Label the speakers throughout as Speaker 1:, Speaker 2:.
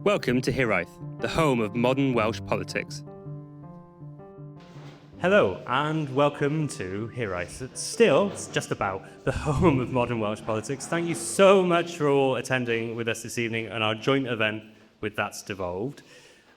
Speaker 1: Welcome to Hiraeth, the home of modern Welsh politics.
Speaker 2: Hello and welcome to Hiraeth. It's just about the home of modern Welsh politics. Thank you so much for all attending with us this evening on our joint event with That's Devolved.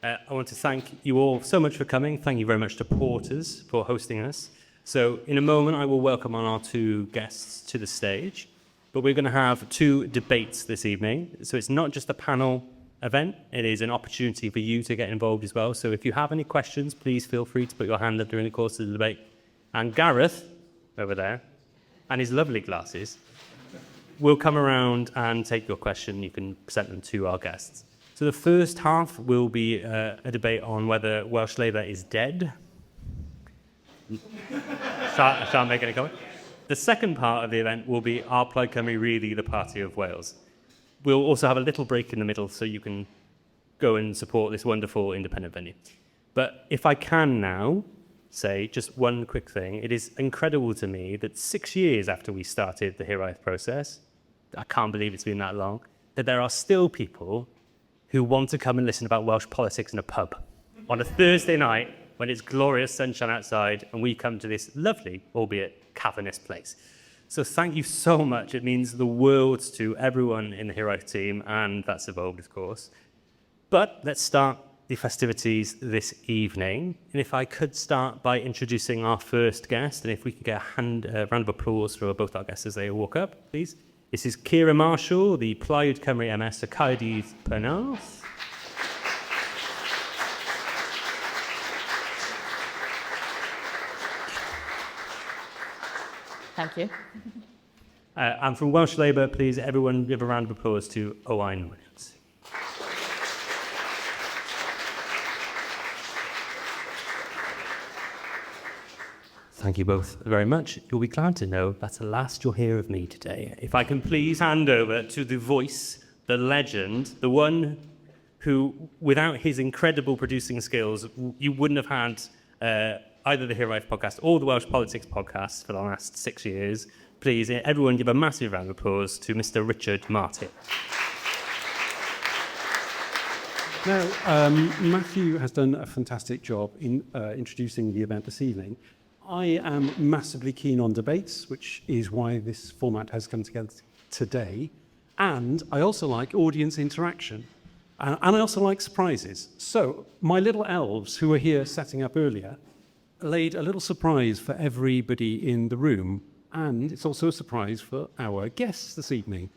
Speaker 2: I want to thank you all so much for coming. Thank you very much to Porters for hosting us. So in a moment I will welcome on our two guests to the stage, but we're going to have two debates this evening. So it's not just a panel event, it is an opportunity for you to get involved as well. So if you have any questions, please feel free to put your hand up during the course of the debate. And Gareth, over there, and his lovely glasses, will come around and take your question. You can present them to our guests. So the first half will be a debate on whether Welsh Labour is dead. Shan't make any comment. The second part of the event will be, are Plaid Cymru really the party of Wales? We'll also have a little break in the middle so you can go and support this wonderful independent venue. But if I can now say just one quick thing, it is incredible to me that 6 years after we started the Hiraeth process, I can't believe it's been that long, that there are still people who want to come and listen about Welsh politics in a pub on a Thursday night when it's glorious sunshine outside and we come to this lovely, albeit cavernous place. So thank you so much. It means the world to everyone in the Hiraeth team, and That's Devolved, of course. But let's start the festivities this evening. And if I could start by introducing our first guest, and if we could get a round of applause for both our guests as they walk up, please. This is Kiera Marshall, the Plaid Cymru MS for Caerdydd, Penarth.
Speaker 3: Thank you.
Speaker 2: And from Welsh Labour, please, everyone give a round of applause to Owain Williams. Thank you both very much. You'll be glad to know that's the last you'll hear of me today. If I can please hand over to the voice, the legend, the one who, without his incredible producing skills, you wouldn't have had either the Hiraeth podcast or the Welsh Politics podcast for the last 6 years. Please, everyone give a massive round of applause to Mr. Richard Martin.
Speaker 4: Now, Matthew has done a fantastic job in introducing the event this evening. I am massively keen on debates, which is why this format has come together today. And I also like audience interaction. And I also like surprises. So my little elves who were here setting up earlier laid a little surprise for everybody in the room, and it's also a surprise for our guests this evening.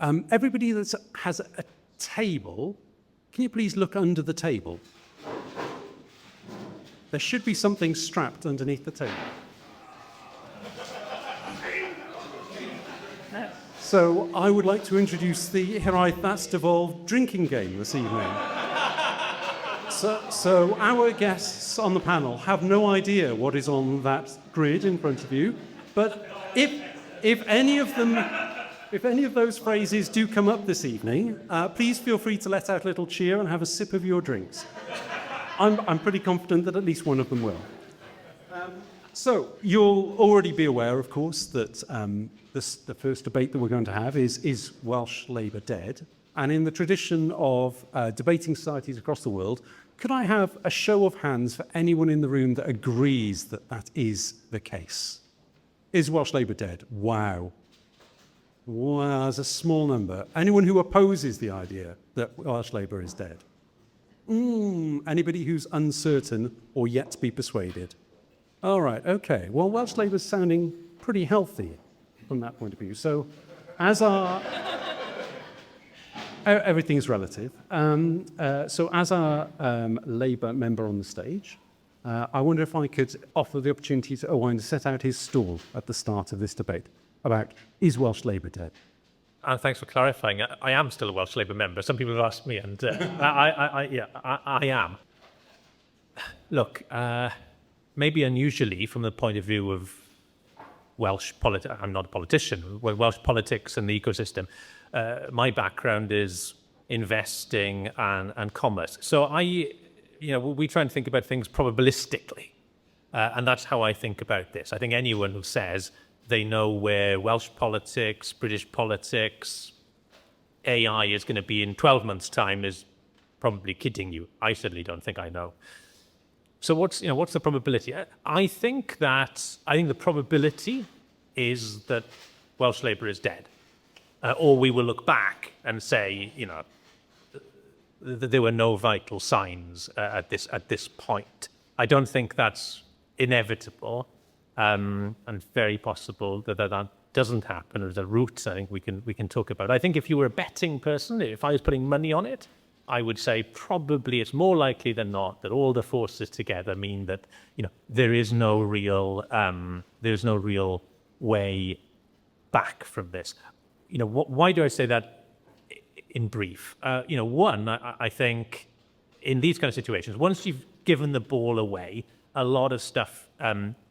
Speaker 4: Everybody that has a table, can you please look under the table? There should be something strapped underneath the table. So I would like to introduce the Hiraeth That's Devolved drinking game this evening. So our guests on the panel have no idea what is on that grid in front of you, but if any of those phrases do come up this evening, please feel free to let out a little cheer and have a sip of your drinks. I'm pretty confident that at least one of them will. So you'll already be aware, of course, that the first debate that we're going to have is Welsh Labour Dead? And in the tradition of debating societies across the world, could I have a show of hands for anyone in the room that agrees that that is the case? Is Welsh Labour dead? Wow. Wow, there's a small number. Anyone who opposes the idea that Welsh Labour is dead? Anybody who's uncertain or yet to be persuaded? All right, okay. Well, Welsh Labour's sounding pretty healthy from that point of view. So, as our... Everything's relative. So as our Labour member on the stage, I wonder if I could offer the opportunity to Owain to set out his stall at the start of this debate about, is Welsh Labour dead?
Speaker 5: And thanks for clarifying. I am still a Welsh Labour member. Some people have asked me, and I am. Look, maybe unusually from the point of view of Welsh politics, I'm not a politician, Welsh politics and the ecosystem, my background is investing and commerce. So we try and think about things probabilistically. And that's how I think about this. I think anyone who says they know where Welsh politics, British politics, AI is going to be in 12 months' time is probably kidding you. I certainly don't think I know. So what's the probability? I think the probability is that Welsh Labour is dead, or we will look back and say, that there were no vital signs at this point. I don't think that's inevitable, and very possible that doesn't happen. There's a route I think we can talk about. I think if you were a betting person, if I was putting money on it, I would say probably it's more likely than not that all the forces together mean that there is no real way back from this. Why do I say that in brief? One, I think in these kind of situations, once you've given the ball away, a lot of stuff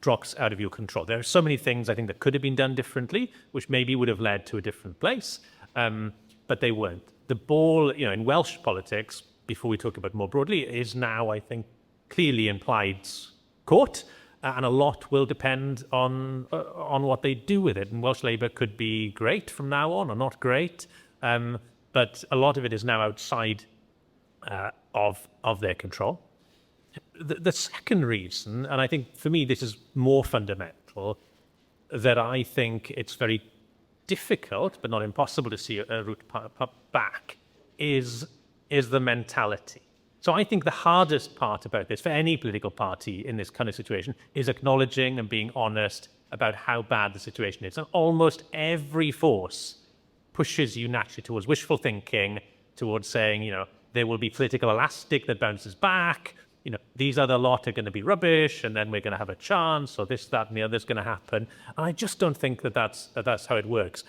Speaker 5: drops out of your control. There are so many things I think that could have been done differently, which maybe would have led to a different place, but they weren't. The ball, in Welsh politics, before we talk about more broadly, is now, I think, clearly in Plaid's court, and a lot will depend on what they do with it. And Welsh Labour could be great from now on, or not great, but a lot of it is now outside of their control. The second reason, and I think for me this is more fundamental, that I think it's very difficult but not impossible to see a route back, is the mentality. So I think the hardest part about this for any political party in this kind of situation is acknowledging and being honest about how bad the situation is. And almost every force pushes you naturally towards wishful thinking, towards saying, there will be political elastic that bounces back, these other lot are going to be rubbish, and then we're going to have a chance, or this, that, and the other is going to happen. And I just don't think that's how it works.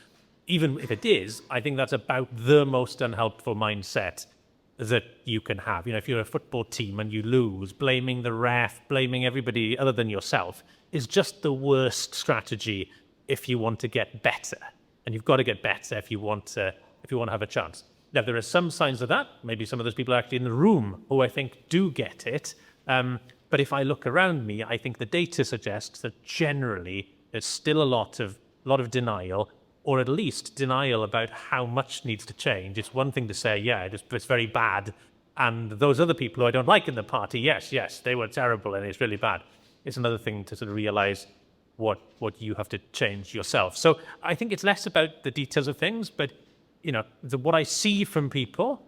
Speaker 5: Even if it is, I think that's about the most unhelpful mindset that you can have. If you're a football team and you lose, blaming the ref, blaming everybody other than yourself is just the worst strategy if you want to get better. And you've got to get better if you want to have a chance. Now, there are some signs of that. Maybe some of those people are actually in the room who I think do get it. But if I look around me, I think the data suggests that generally there's still a lot of denial, or at least denial about how much needs to change. It's one thing to say, it's very bad, and those other people who I don't like in the party, yes, they were terrible and it's really bad. It's another thing to sort of realize what you have to change yourself. So I think it's less about the details of things, but what I see from people,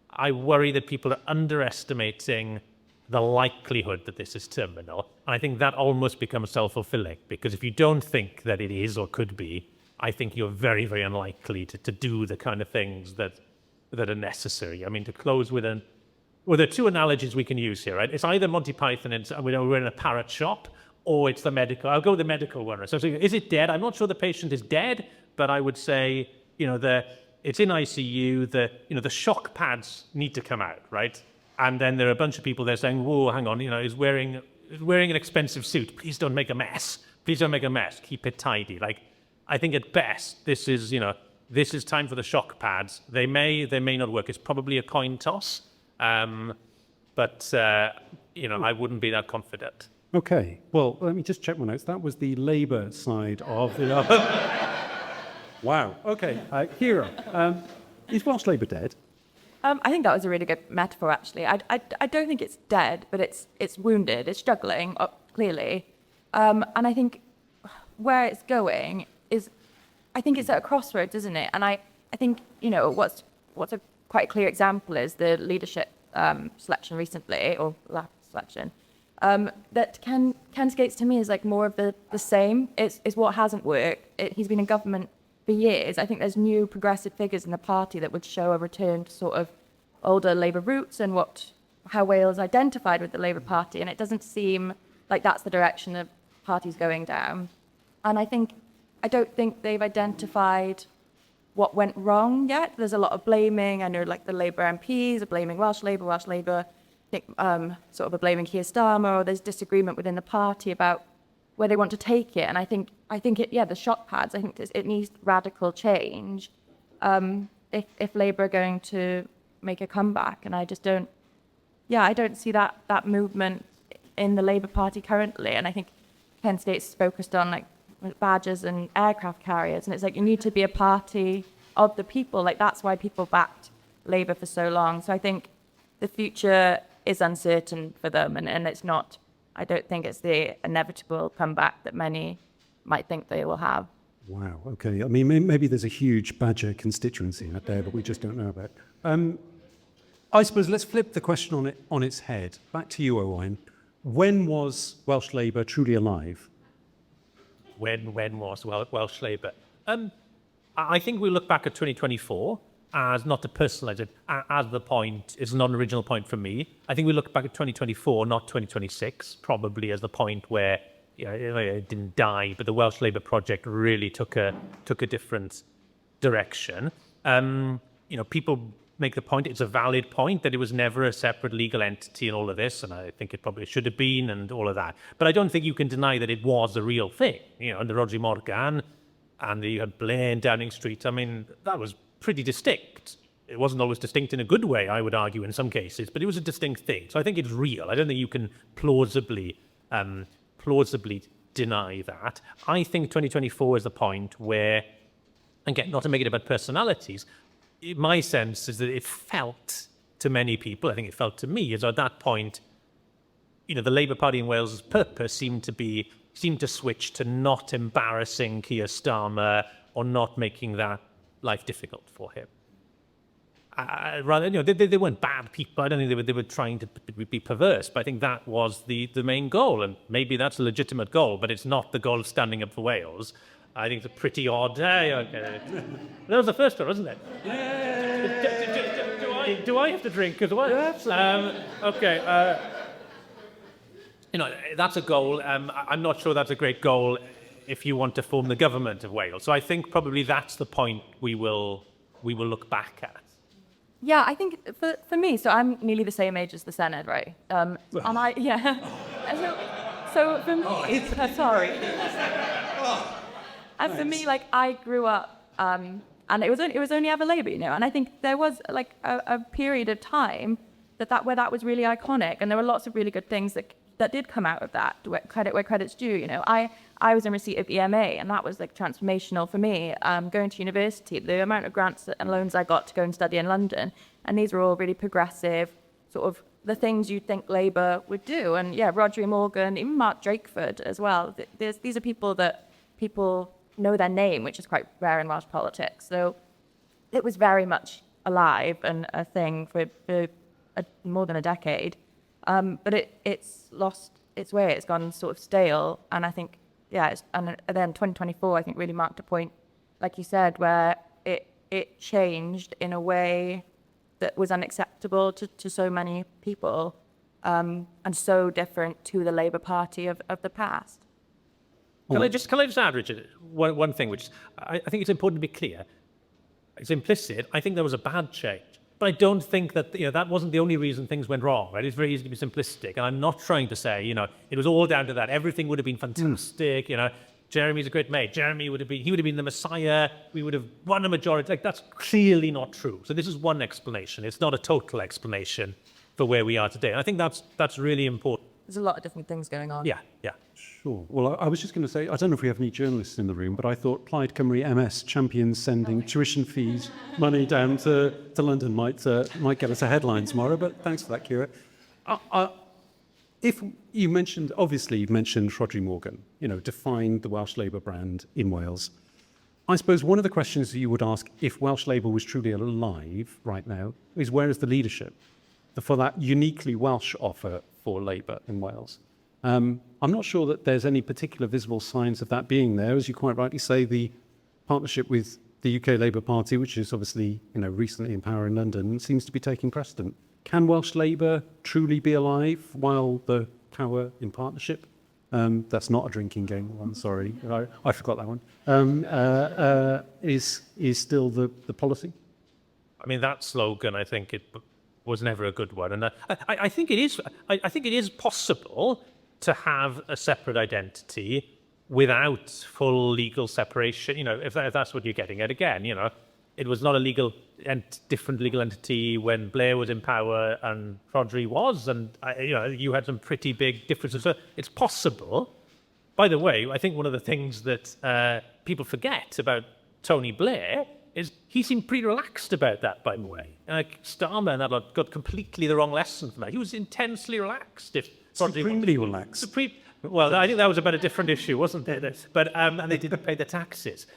Speaker 5: I worry that people are underestimating the likelihood that this is terminal. And I think that almost becomes self-fulfilling, because if you don't think that it is or could be, I think you're very, very unlikely to do the kind of things that are necessary. I mean, to close with there are two analogies we can use here, right? It's either Monty Python and we're in a parrot shop, or it's the medical. I'll go with the medical one. So is it dead? I'm not sure the patient is dead, but I would say, it's in ICU, the shock pads need to come out, right? And then there are a bunch of people there saying, whoa, hang on, he's wearing an expensive suit. Please don't make a mess. Please don't make a mess. Keep it tidy. I think at best, this is time for the shock pads. They may not work. It's probably a coin toss. But I wouldn't be that confident.
Speaker 4: Okay. Well, let me just check my notes. That was the Labour side of the... Wow. Okay. Kiera, is Welsh Labour dead?
Speaker 3: I think that was a really good metaphor, actually. I don't think it's dead, but it's wounded. It's struggling, clearly. And I think where it's going is, I think it's at a crossroads, isn't it? And I think, what's a quite clear example is the leadership selection recently, or last selection, that Ken Skates to me is more of the same. It's what hasn't worked. He's been in government for years. I think there's new progressive figures in the party that would show a return to sort of older Labour roots and how Wales identified with the Labour Party, and it doesn't seem like that's the direction the party's going down. And I don't think they've identified what went wrong yet. There's a lot of blaming. I know the Labour MPs are blaming Welsh Labour, I think sort of are blaming Keir Starmer, or there's disagreement within the party about where they want to take it. And I think the shock pads, I think it needs radical change if Labour are going to make a comeback. And I just don't see that movement in the Labour Party currently. And I think Ken Skates is focused on badges and aircraft carriers. And it's you need to be a party of the people. That's why people backed Labour for so long. So I think the future is uncertain for them, and it's not. I don't think it's the inevitable comeback that many might think they will have.
Speaker 4: Wow, okay. I mean, maybe there's a huge Badger constituency out there that we just don't know about. I suppose let's flip the question on its head. Back to you, Owain. When was Welsh Labour truly alive?
Speaker 5: When was Welsh Labour? I think we look back at 2024 as, not to personalise it, as the point, it's not an original point for me. I think we look back at 2024, not 2026, probably as the point where it didn't die, but the Welsh Labour project really took a different direction. People make the point, it's a valid point, that it was never a separate legal entity and all of this, and I think it probably should have been and all of that. But I don't think you can deny that it was a real thing. And the Rhodri Morgan, and you had Blair in Downing Street, I mean, that was pretty distinct. It wasn't always distinct in a good way, I would argue, in some cases, but it was a distinct thing. So I think it's real. I don't think you can plausibly deny that. I think 2024 is the point where, again, not to make it about personalities, my sense is that it felt to many people, I think it felt to me, as at that point, the Labour Party in Wales' purpose seemed to switch to not embarrassing Keir Starmer or not making that life difficult for him. Rather, they weren't bad people. I don't think they were trying to be perverse, but I think that was the main goal, and maybe that's a legitimate goal, but it's not the goal of standing up for Wales. I think it's a pretty odd. Okay. That was the first one, wasn't it? Yeah. Do I have to drink as well? Yeah, okay. That's a goal. I'm not sure that's a great goal if you want to form the government of Wales. So I think probably that's the point we will look back at.
Speaker 3: Yeah, I think for me, so I'm nearly the same age as the Senedd, right? And so for me, sorry. And for me, I grew up, and it was only ever Labour, and I think there was a period of time where that was really iconic, and there were lots of really good things that did come out of that. Where credit's due, I was in receipt of EMA, and that was transformational for me. Going to university, the amount of grants and loans I got to go and study in London, and these were all really progressive, sort of the things you'd think Labour would do. And yeah, Rhodri Morgan, even Mark Drakeford as well. These are people that people know their name, which is quite rare in Welsh politics. So it was very much alive and a thing for more than a decade. But it's lost its way. It's gone sort of stale. And I think, and then 2024, I think, really marked a point, like you said, where it changed in a way that was unacceptable to so many people, and so different to the Labour Party of the past.
Speaker 5: Can I just add, Richard, one thing, which I think it's important to be clear. It's implicit. I think there was a bad change. But I don't think that that wasn't the only reason things went wrong, right? It's very easy to be simplistic, and I'm not trying to say it was all down to that. Everything would have been fantastic. Jeremy's a great mate. He would have been the Messiah. We would have won a majority. That's clearly not true. So this is one explanation. It's not a total explanation for where we are today. And I think that's really important.
Speaker 3: There's a lot of different things going on.
Speaker 5: Yeah.
Speaker 4: Sure. Well, I was just going to say, I don't know if we have any journalists in the room, but I thought Plaid Cymru MS champions sending tuition fees money down to London might get us a headline tomorrow. But thanks for that, Kiera. If you mentioned, obviously, you've mentioned Rhodri Morgan, defined the Welsh Labour brand in Wales. I suppose one of the questions that you would ask if Welsh Labour was truly alive right now is where is the leadership for that uniquely Welsh offer for Labour in Wales? I'm not sure that there's any particular visible signs of that being there. As you quite rightly say, the partnership with the UK Labour Party, which is obviously recently in power in London, seems to be taking precedent. Can Welsh Labour truly be alive while the power in partnership? That's not a drinking game one, sorry. I forgot that one. Is still the policy?
Speaker 5: I mean, that slogan, I think it was never a good one. And I think it is. I think it is possible to have a separate identity without full legal separation. If that's what you're getting at. Again, it was not a different legal entity when Blair was in power and Rhodri was, and you had some pretty big differences. So it's possible. By the way, I think one of the things that people forget about Tony Blair is he seemed pretty relaxed about that, by the way. Starmer and that lot got completely the wrong lesson from that. He was intensely relaxed.
Speaker 4: Supremely relaxed.
Speaker 5: Well, I think that was about a different issue, wasn't it? But and they didn't pay the taxes.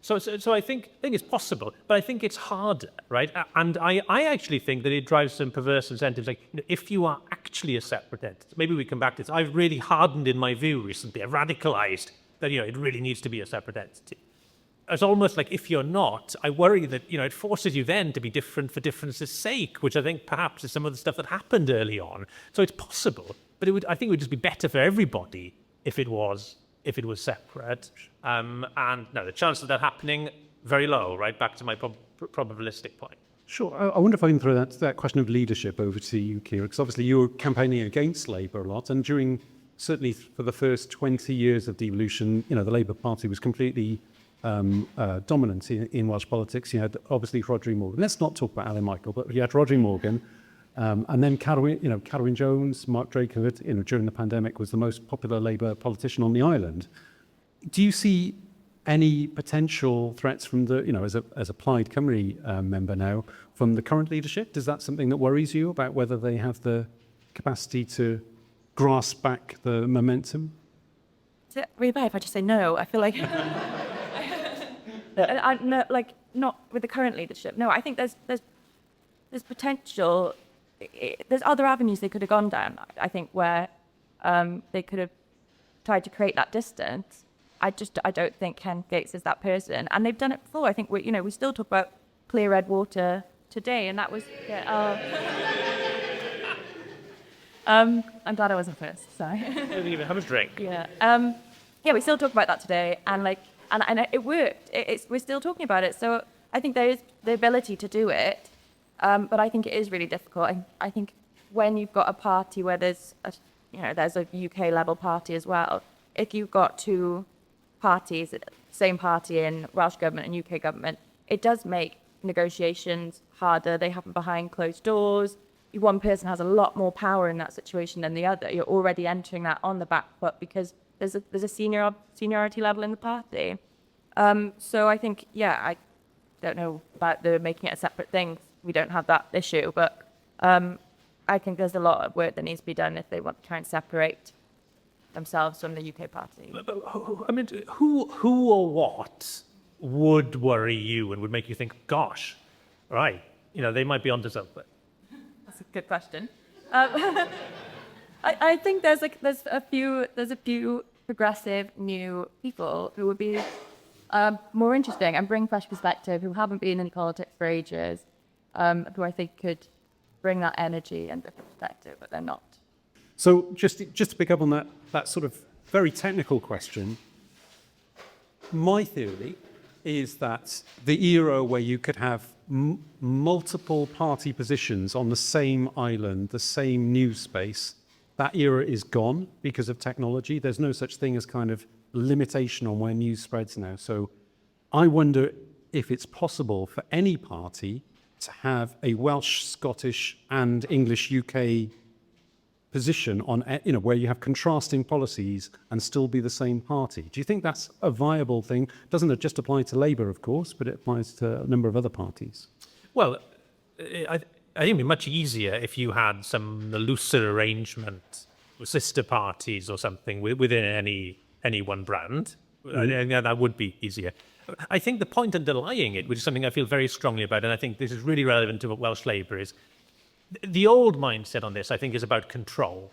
Speaker 5: So I think it's possible, but I think it's harder, right? And I actually think that it drives some perverse incentives. Like, if you are actually a separate entity, maybe we come back to this. I've really hardened in my view recently. I've radicalized that it really needs to be a separate entity. It's almost like if you're not, I worry that it forces you then to be different for difference's sake, which I think perhaps is some of the stuff that happened early on. So it's possible, but I think it would just be better for everybody if it was separate. And no, the chance of that happening, very low, right? Back to my probabilistic point.
Speaker 4: Sure. I wonder if I can throw that question of leadership over to you, Kiera, because obviously you were campaigning against Labour a lot, and certainly for the first 20 years of devolution, the Labour Party was completely dominant in Welsh politics. You had obviously Rhodri Morgan. Let's not talk about Alan Michael, but you had Rhodri Morgan, and then Carwyn Jones, Mark Drakeford, during the pandemic was the most popular Labour politician on the island. Do you see any potential threats from the, as a Plaid Cymru member now, from the current leadership? Is that something that worries you about whether they have the capacity to grasp back the momentum?
Speaker 3: Is it really bad if I just say no? I feel like not with the current leadership. No, I think there's potential. There's other avenues they could have gone down. I think where they could have tried to create that distance. I don't think Ken Gates is that person, and they've done it before. I think we still talk about clear red water today, and that was. I'm glad I wasn't first. Sorry.
Speaker 5: Have a drink.
Speaker 3: Yeah. We still talk about that today, and it worked. We're still talking about it. So I think there is the ability to do it, but I think it is really difficult. I think when you've got a party where there's a UK level party as well, if you've got two parties, same party in Welsh Government and UK Government, it does make negotiations harder. They happen behind closed doors. One person has a lot more power in that situation than the other. You're already entering that on the back foot because there's a seniority level in the party. So I think, I don't know about the making it a separate thing. We don't have that issue, but I think there's a lot of work that needs to be done if they want to try and separate themselves from the UK party.
Speaker 5: I mean, who or what would worry you and would make you think, gosh, right, they might be onto something?
Speaker 3: That's a good question. I think there's a few progressive new people who would be more interesting and bring fresh perspective, who haven't been in politics for ages, who I think could bring that energy and different perspective, but they're not.
Speaker 4: So just to pick up on that sort of very technical question, my theory is that the era where you could have multiple party positions on the same island, the same news space, that era is gone because of technology. There's no such thing as kind of limitation on where news spreads now. So I wonder if it's possible for any party to have a Welsh, Scottish and English UK position on, where you have contrasting policies and still be the same party. Do you think that's a viable thing? Doesn't it just apply to Labour, of course, but it applies to a number of other parties?
Speaker 5: Well, I think it'd be much easier if you had some looser arrangement with sister parties or something within any one brand. That would be easier. I think the point underlying it, which is something I feel very strongly about, and I think this is really relevant to Welsh Labour, is the old mindset on this, I think, is about control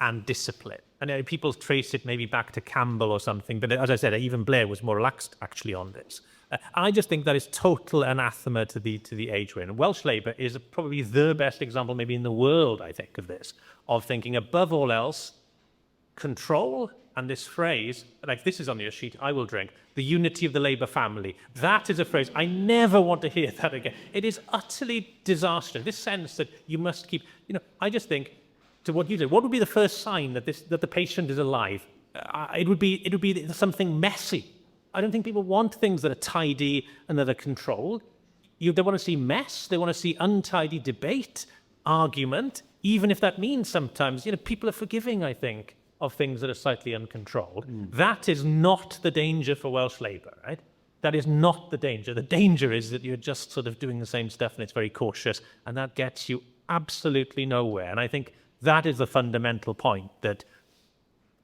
Speaker 5: and discipline. And people trace it maybe back to Campbell or something, but as I said, even Blair was more relaxed actually on this. I just think that is total anathema to the age we're in. Welsh Labour is probably the best example maybe in the world, I think, of this, of thinking above all else, control, and this phrase, like this is on your sheet, I will drink, the unity of the Labour family. That is a phrase, I never want to hear that again. It is utterly disastrous, this sense that you must keep, I just think, to what you did, what would be the first sign that the patient is alive? It would be something messy. I don't think people want things that are tidy and that are controlled. They want to see mess, they want to see untidy debate, argument, even if that means sometimes, people are forgiving, I think, of things that are slightly uncontrolled. That is not the danger for Welsh Labour, right? That is not the danger. The danger is that you're just sort of doing the same stuff and it's very cautious, and that gets you absolutely nowhere. And I think that is the fundamental point that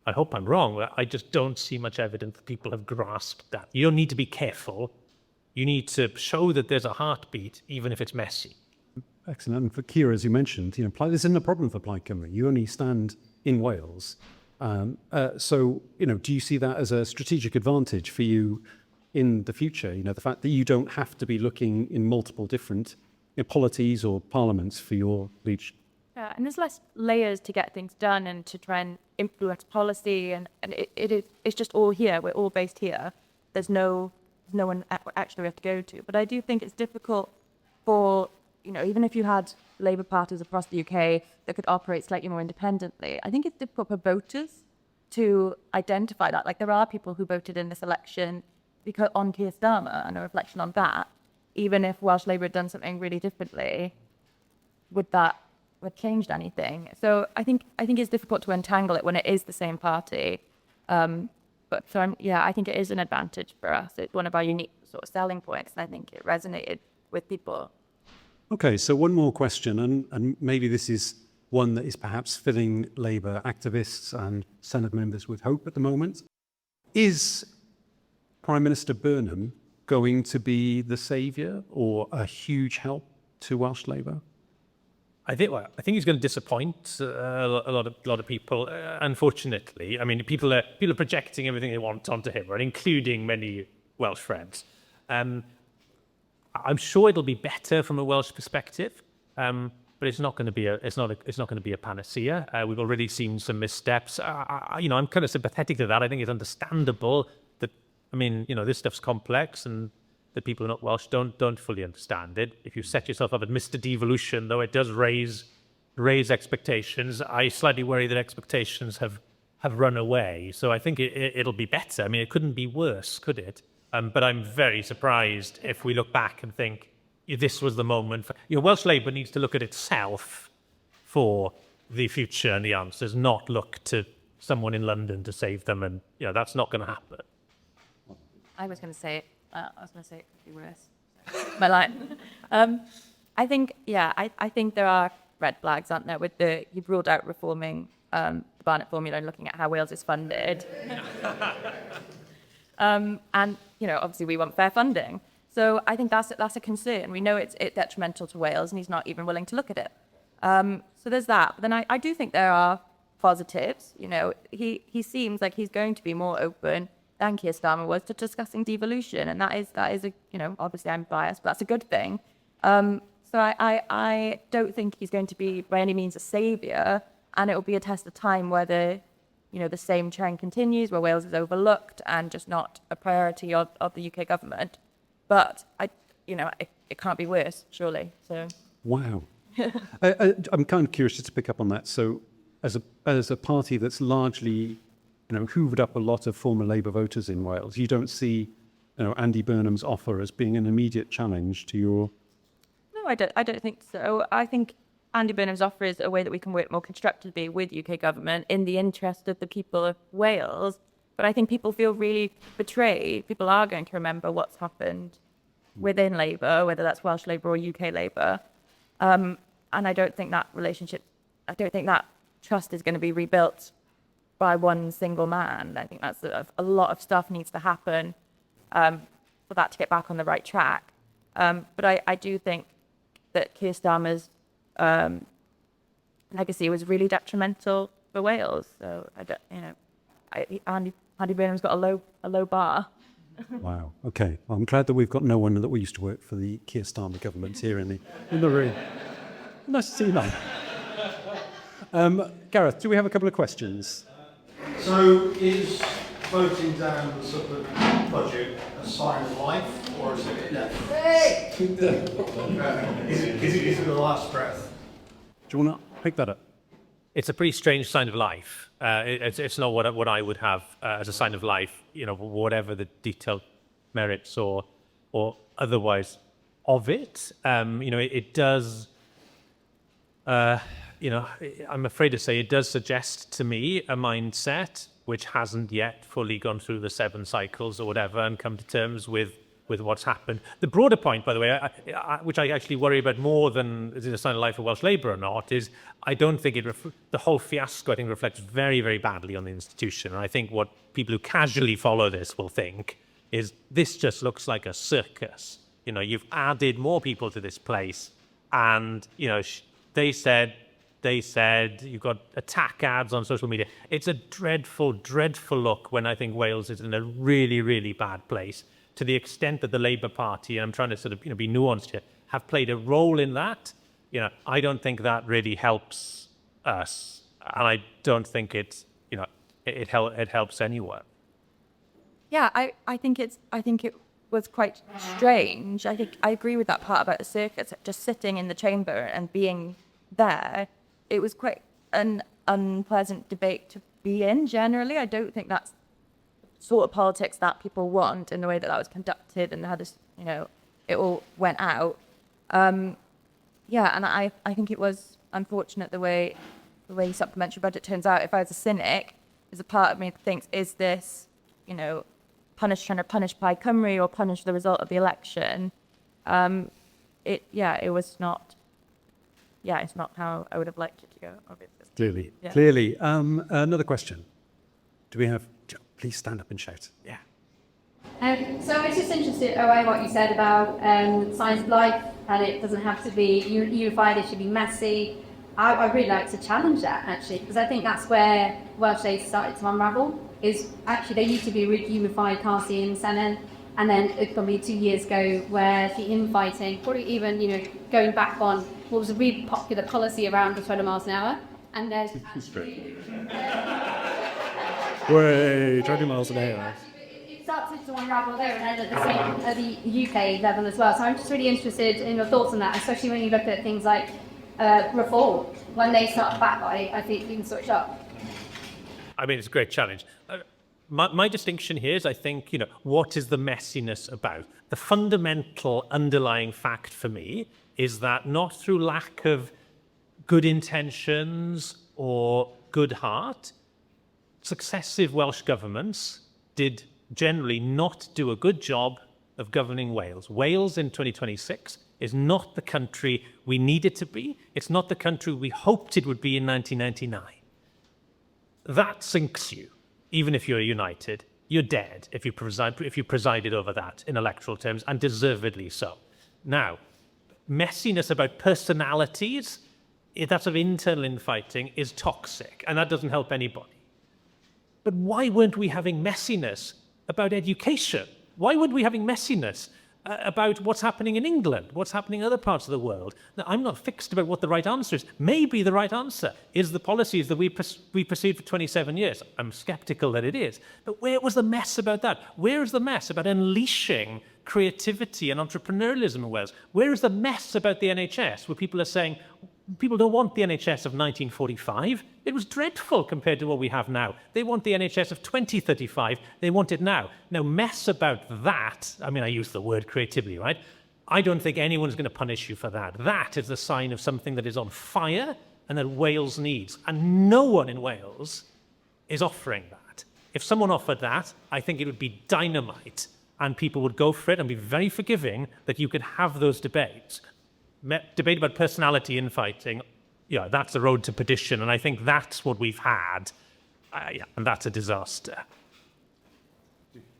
Speaker 5: I hope I'm wrong, but I just don't see much evidence that people have grasped that. You don't need to be careful. You need to show that there's a heartbeat, even if it's messy.
Speaker 4: Excellent. And for Kiera, as you mentioned, Plaid isn't a problem for Plaid Cymru. You only stand in Wales. So, do you see that as a strategic advantage for you in the future? The fact that you don't have to be looking in multiple different polities or parliaments for your leadership.
Speaker 3: Yeah, and there's less layers to get things done and to try and influence policy, and it's just all here. We're all based here. There's no one actually we have to go to. But I do think it's difficult for, even if you had Labour parties across the UK that could operate slightly more independently, I think it's difficult for voters to identify that. Like, there are people who voted in this election because on Keir Starmer, and a reflection on that, even if Welsh Labour had done something really differently, would that have changed anything? So I think it's difficult to untangle it when it is the same party. I think it is an advantage for us. It's one of our unique sort of selling points, and I think it resonated with people.
Speaker 4: Okay, so one more question, and maybe this is one that is perhaps filling Labour activists and Senedd members with hope at the moment. Is Prime Minister Burnham going to be the saviour or a huge help to Welsh Labour?
Speaker 5: I think he's going to disappoint a lot of people. Unfortunately, I mean, people are projecting everything they want onto him, right, including many Welsh friends. I'm sure it'll be better from a Welsh perspective, but it's not going to be a panacea. We've already seen some missteps. I'm kind of sympathetic to that. I think it's understandable that, this stuff's complex and that people who are not Welsh don't fully understand it. If you set yourself up at Mr. Devolution, though, it does raise expectations. I slightly worry that expectations have run away. So I think it'll be better. It couldn't be worse, could it? But I'm very surprised if we look back and think this was the moment. Welsh Labour needs to look at itself for the future and the answers, not look to someone in London to save them. And that's not going to happen.
Speaker 3: I was going to say it could be worse. My line. I think there are red flags, aren't there? You've ruled out reforming the Barnett formula and looking at how Wales is funded. And obviously we want fair funding. So I think that's a concern. We know it's detrimental to Wales, and he's not even willing to look at it. So there's that. But then I do think there are positives. He seems like he's going to be more open than Keir Starmer was to discussing devolution, and that is obviously I'm biased, but that's a good thing. So I don't think he's going to be by any means a saviour, and it will be a test of time whether the same trend continues, where Wales is overlooked and just not a priority of the UK government. But it can't be worse, surely. So
Speaker 4: wow. I'm kind of curious just to pick up on that. So as a party that's largely hoovered up a lot of former Labour voters in Wales, you don't see Andy Burnham's offer as being an immediate challenge to your...
Speaker 3: No, I don't think so. I think Andy Burnham's offer is a way that we can work more constructively with UK government in the interest of the people of Wales. But I think people feel really betrayed. People are going to remember what's happened within Labour, whether that's Welsh Labour or UK Labour. And I don't think that trust is going to be rebuilt by one single man. I think that's a lot of stuff needs to happen for that to get back on the right track. But I do think that Keir Starmer's legacy was really detrimental for Wales. So Andy Burnham's got a low bar.
Speaker 4: Wow. Okay. Well, I'm glad that we've got no one that we used to work for the Keir Starmer government here in the room. Nice to see you, man. Gareth, do we have a couple of questions?
Speaker 6: So is voting down the sort of budget a sign of life, or is it death? Hey! Is it the last breath?
Speaker 4: Do you want to pick that up?
Speaker 5: It's a pretty strange sign of life. It's not what I would have as a sign of life, whatever the detailed merits or otherwise of it. It does, I'm afraid to say it does suggest to me a mindset which hasn't yet fully gone through the 7 cycles or whatever and come to terms with with what's happened. The broader point, by the way, which I actually worry about more than is it a sign of life for Welsh Labour or not, is I don't think the whole fiasco, I think, reflects very, very badly on the institution. And I think what people who casually follow this will think is this just looks like a circus. You know, you've added more people to this place, and, you know, they said, you've got attack ads on social media. It's a dreadful, dreadful look when I think Wales is in a really, really bad place, to the extent that the Labour Party, and I'm trying to sort of, be nuanced here, have played a role in that. You know, I don't think that really helps us, and I don't think it helps anyone.
Speaker 3: Yeah, I think it was quite strange. I think I agree with that part about the circus, just sitting in the chamber and being there. It was quite an unpleasant debate to be in generally. I don't think that's the sort of politics that people want in the way that was conducted and how this, it all went out. And I think it was unfortunate the way supplementary budget turns out. If I was a cynic, there's a part of me that thinks, is this, trying to punish Plaid Cymru or punish the result of the election? It was not. Yeah, it's not how I would have liked it to go, obviously.
Speaker 4: Clearly. Another question. Do we have... Please stand up and shout. Yeah.
Speaker 7: So I was just interested, in what you said about science of life, and it doesn't have to be unified, it should be messy. I really like to challenge that, actually, because I think that's where Welsh Labour started to unravel, is actually they used to be unified, Caerdydd and Senedd, and then it probably 2 years ago where the infighting, probably even, going back on what was a really popular policy around the 20 miles an hour, and there's actually...
Speaker 4: Way, 20 miles an hour.
Speaker 7: It started to unravel there and then at the UK level as well. So I'm just really interested in your thoughts on that, especially when you look at things like reform. When they start back, I think you can switch up.
Speaker 5: I mean, it's a great challenge. My distinction here is, I think, what is the messiness about? The fundamental underlying fact for me is that not through lack of good intentions or good heart, successive Welsh governments did generally not do a good job of governing Wales. Wales in 2026 is not the country we need it to be. It's not the country we hoped it would be in 1999. That sinks you, even if you're united. You're dead if you presided over that in electoral terms, and deservedly so. Now, messiness about personalities, that sort of internal infighting, is toxic, and that doesn't help anybody. But why weren't we having messiness about education? Why weren't we having messiness about what's happening in England, what's happening in other parts of the world? Now, I'm not fixed about what the right answer is. Maybe the right answer is the policies that we pursued for 27 years. I'm sceptical that it is. But where was the mess about that? Where is the mess about unleashing creativity and entrepreneurialism in Wales? Where is the mess about the NHS, where people are saying, people don't want the NHS of 1945. It was dreadful compared to what we have now. They want the NHS of 2035. They want it now. Now, mess about that. I mean, I use the word creativity, right? I don't think anyone's going to punish you for that. That is the sign of something that is on fire and that Wales needs. And no one in Wales is offering that. If someone offered that, I think it would be dynamite, and people would go for it and be very forgiving that you could have those debates. Debate about personality infighting, that's a road to perdition, and I think that's what we've had, and that's a disaster.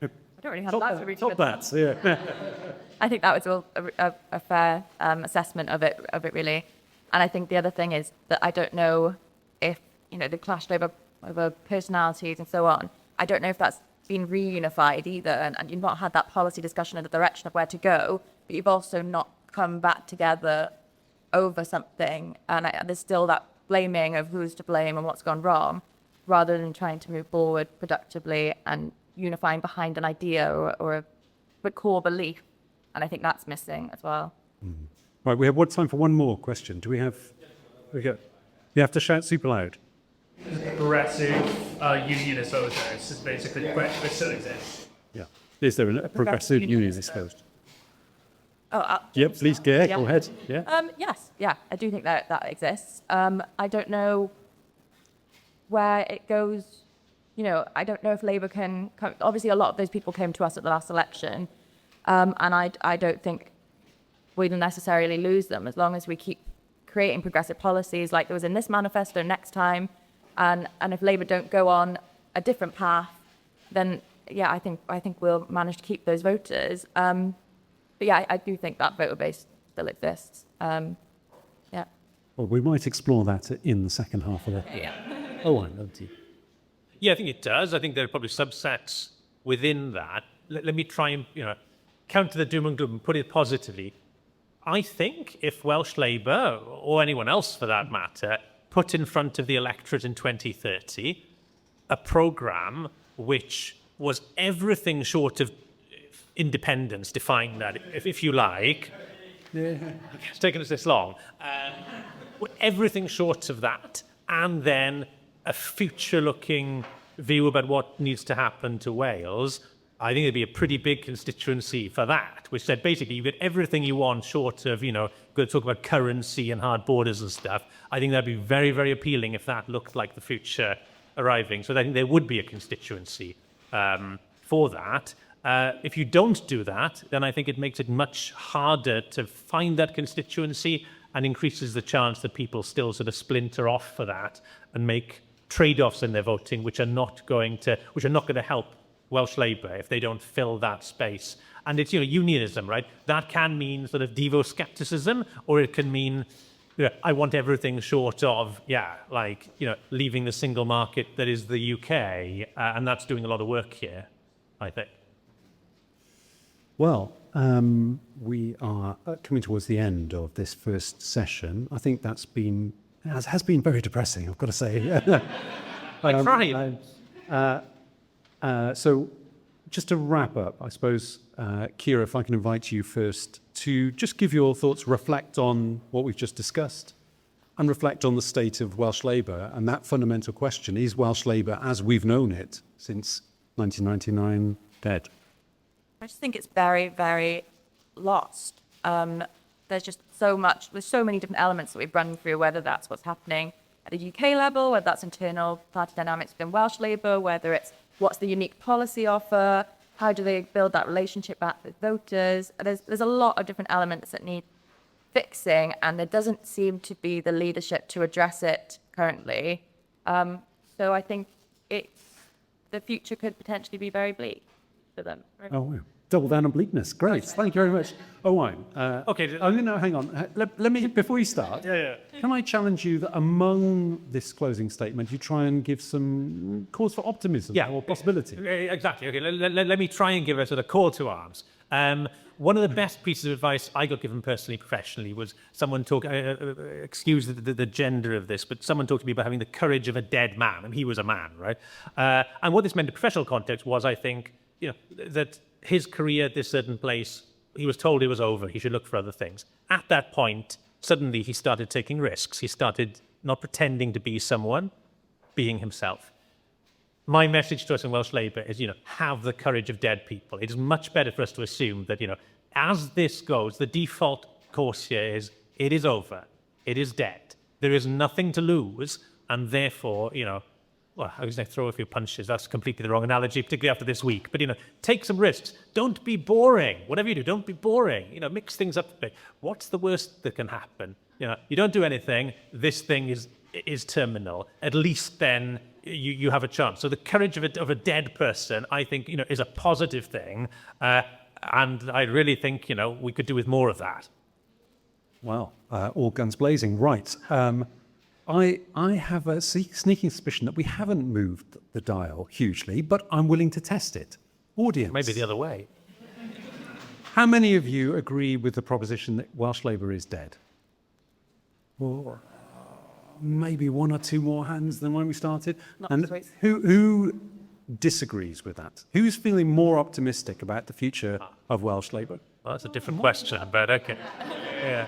Speaker 3: I don't really have that to reach
Speaker 4: Top that, yeah.
Speaker 3: I think that was all a fair assessment of it really, and I think the other thing is that I don't know if the clash over personalities and so on. I don't know if that's been reunified either, and you've not had that policy discussion in the direction of where to go, but you've also not come back together over something, and there's still that blaming of who's to blame and what's gone wrong, rather than trying to move forward productively and unifying behind an idea or a core belief, and I think that's missing as well.
Speaker 4: Right, we have time for one more question. Do we have... You have to shout super loud.
Speaker 8: Progressive unionist voters is basically the question, which still exists.
Speaker 4: Yeah. Is there a progressive unionist host?
Speaker 3: Oh,
Speaker 4: Yep, please, go ahead. Yeah.
Speaker 3: Yes, I do think that exists. I don't know where it goes. I don't know if Labour can. Obviously, a lot of those people came to us at the last election, And I don't think we'll necessarily lose them as long as we keep creating progressive policies like there was in this manifesto next time. And if Labour don't go on a different path, then yeah, I think we'll manage to keep those voters. But yeah, I do think that voter base still exists. Yeah.
Speaker 4: Well, we might explore that in the second half of the...
Speaker 3: Yeah.
Speaker 4: Oh, I love you.
Speaker 5: Yeah, I think it does. I think there are probably subsets within that. Let me try and, counter the doom and gloom and put it positively. I think if Welsh Labour, or anyone else for that matter, put in front of the electorate in 2030 a programme which was everything short of independence, define that, if you like. Yeah. It's taken us this long. Everything short of that, and then a future-looking view about what needs to happen to Wales, I think there'd be a pretty big constituency for that, which said basically you get everything you want short of, going to talk about currency and hard borders and stuff. I think that'd be very, very appealing if that looked like the future arriving. So I think there would be a constituency for that. If you don't do that, then I think it makes it much harder to find that constituency and increases the chance that people still sort of splinter off for that and make trade-offs in their voting which are not going to help Welsh Labour if they don't fill that space. And it's, unionism, right? That can mean sort of Devo-scepticism, or it can mean, I want everything short of, leaving the single market that is the UK, and that's doing a lot of work here, I think.
Speaker 4: Well, we are coming towards the end of this first session. I think has been very depressing, I've got to say.
Speaker 5: I tried.
Speaker 4: So just to wrap up, I suppose, Kiera, if I can invite you first to just give your thoughts, reflect on what we've just discussed, and reflect on the state of Welsh Labour and that fundamental question, is Welsh Labour, as we've known it since 1999, dead?
Speaker 3: I just think it's very, very lost. There's just there's so many different elements that we've run through, whether that's what's happening at a UK level, whether that's internal party dynamics within Welsh Labour, whether it's what's the unique policy offer, how do they build that relationship back with voters. There's a lot of different elements that need fixing, and there doesn't seem to be the leadership to address it currently. So I think the future could potentially be very bleak for them. Right?
Speaker 4: Oh, wow. Double down on bleakness. Great. Thank you very much. Owain.
Speaker 5: Okay.
Speaker 4: Hang on. Let me, before you start, can I challenge you that among this closing statement, you try and give some cause for optimism or possibility?
Speaker 5: Exactly. Okay. Let me try and give a sort of call to arms. One of the best pieces of advice I got given personally, professionally, was someone excuse the gender of this, but someone talked to me about having the courage of a dead man, and he was a man, right? And what this meant in professional context was, I think, that his career at this certain place, he was told it was over, he should look for other things. At that point, suddenly he started taking risks. He started not pretending to be someone, being himself. My message to us in Welsh Labour is, have the courage of dead people. It is much better for us to assume that, as this goes, the default course here is, it is over, it is dead. There is nothing to lose, and therefore, well, I was going to throw a few punches. That's completely the wrong analogy, particularly after this week. But, take some risks. Don't be boring. Whatever you do, don't be boring. Mix things up a bit. What's the worst that can happen? You don't do anything. This thing is terminal. At least then you have a chance. So the courage of a dead person, I think, is a positive thing. And I really think, we could do with more of that.
Speaker 4: Well, all guns blazing. Right. I have a sneaking suspicion that we haven't moved the dial hugely, but I'm willing to test it. Audience.
Speaker 5: Maybe the other way.
Speaker 4: How many of you agree with the proposition that Welsh Labour is dead? Or maybe one or two more hands than when we started. And who disagrees with that? Who's feeling more optimistic about the future of Welsh Labour?
Speaker 5: Well, that's a different question, but okay. Yeah.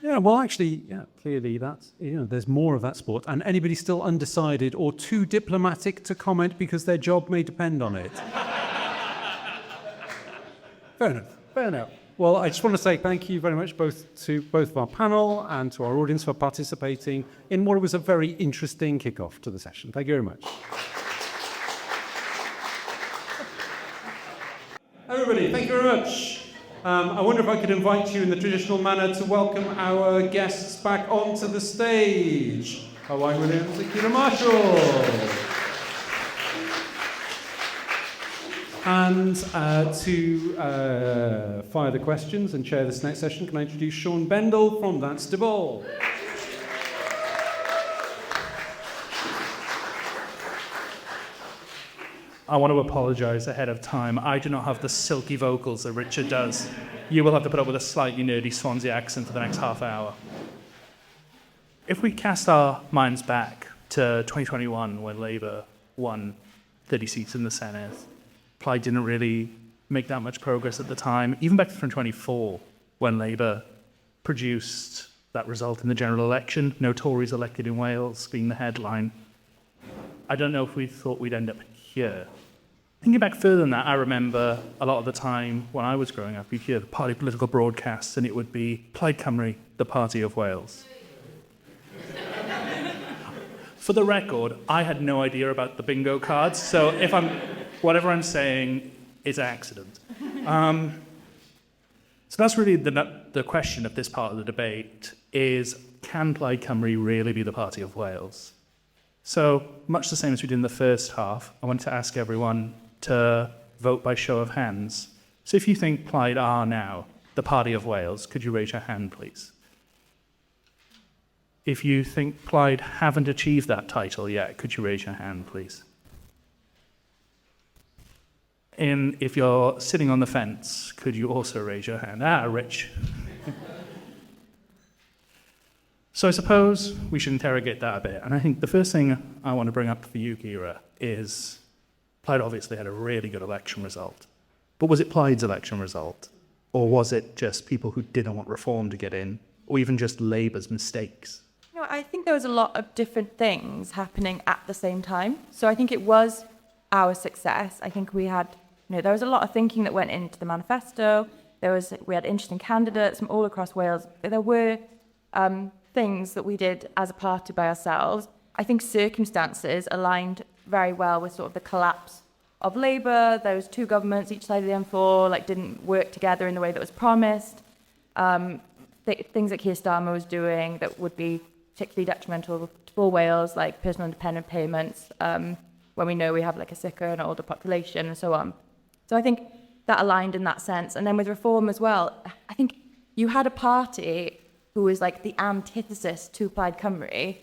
Speaker 4: Yeah, well, actually, clearly that's, there's more of that sport. And anybody still undecided or too diplomatic to comment because their job may depend on it? Fair enough. Well, I just want to say thank you very much both of our panel and to our audience for participating in what was a very interesting kickoff to the session. Thank you very much. Everybody, thank you very much. I wonder if I could invite you in the traditional manner to welcome our guests back onto the stage. Owain Williams and Kiera Marshall. And to fire the questions and chair this next session, can I introduce Sean Bendel from That's Devolved.
Speaker 9: I want to apologise ahead of time. I do not have the silky vocals that Richard does. You will have to put up with a slightly nerdy Swansea accent for the next half hour. If we cast our minds back to 2021, when Labour won 30 seats in the Senedd, Plaid didn't really make that much progress at the time. Even back to 2024, when Labour produced that result in the general election, no Tories elected in Wales being the headline. I don't know if we thought we'd end up here. Thinking back further than that, I remember a lot of the time when I was growing up, you'd hear the party political broadcasts and it would be Plaid Cymru, the party of Wales. For the record, I had no idea about the bingo cards, so whatever I'm saying is accident. So that's really the question of this part of the debate is, can Plaid Cymru really be the party of Wales? So, much the same as we did in the first half, I wanted to ask everyone to vote by show of hands. So if you think Plaid are now the party of Wales, could you raise your hand, please? If you think Plaid haven't achieved that title yet, could you raise your hand, please? And if you're sitting on the fence, could you also raise your hand? Rich. So I suppose we should interrogate that a bit. And I think the first thing I want to bring up for you, Kiera, is Plaid obviously had a really good election result. But was it Plaid's election result? Or was it just people who didn't want reform to get in? Or even just Labour's mistakes?
Speaker 3: You know, I think there was a lot of different things happening at the same time. So I think it was our success. I think we had, there was a lot of thinking that went into the manifesto. We had interesting candidates from all across Wales. There were things that we did as a party by ourselves. I think circumstances aligned very well with sort of the collapse of Labour. Those two governments, each side of the M4, didn't work together in the way that was promised. Things that Keir Starmer was doing that would be particularly detrimental for Wales, like personal independent payments, when we know we have a sicker and older population and so on. So I think that aligned in that sense. And then with reform as well, I think you had a party who was the antithesis to Plaid Cymru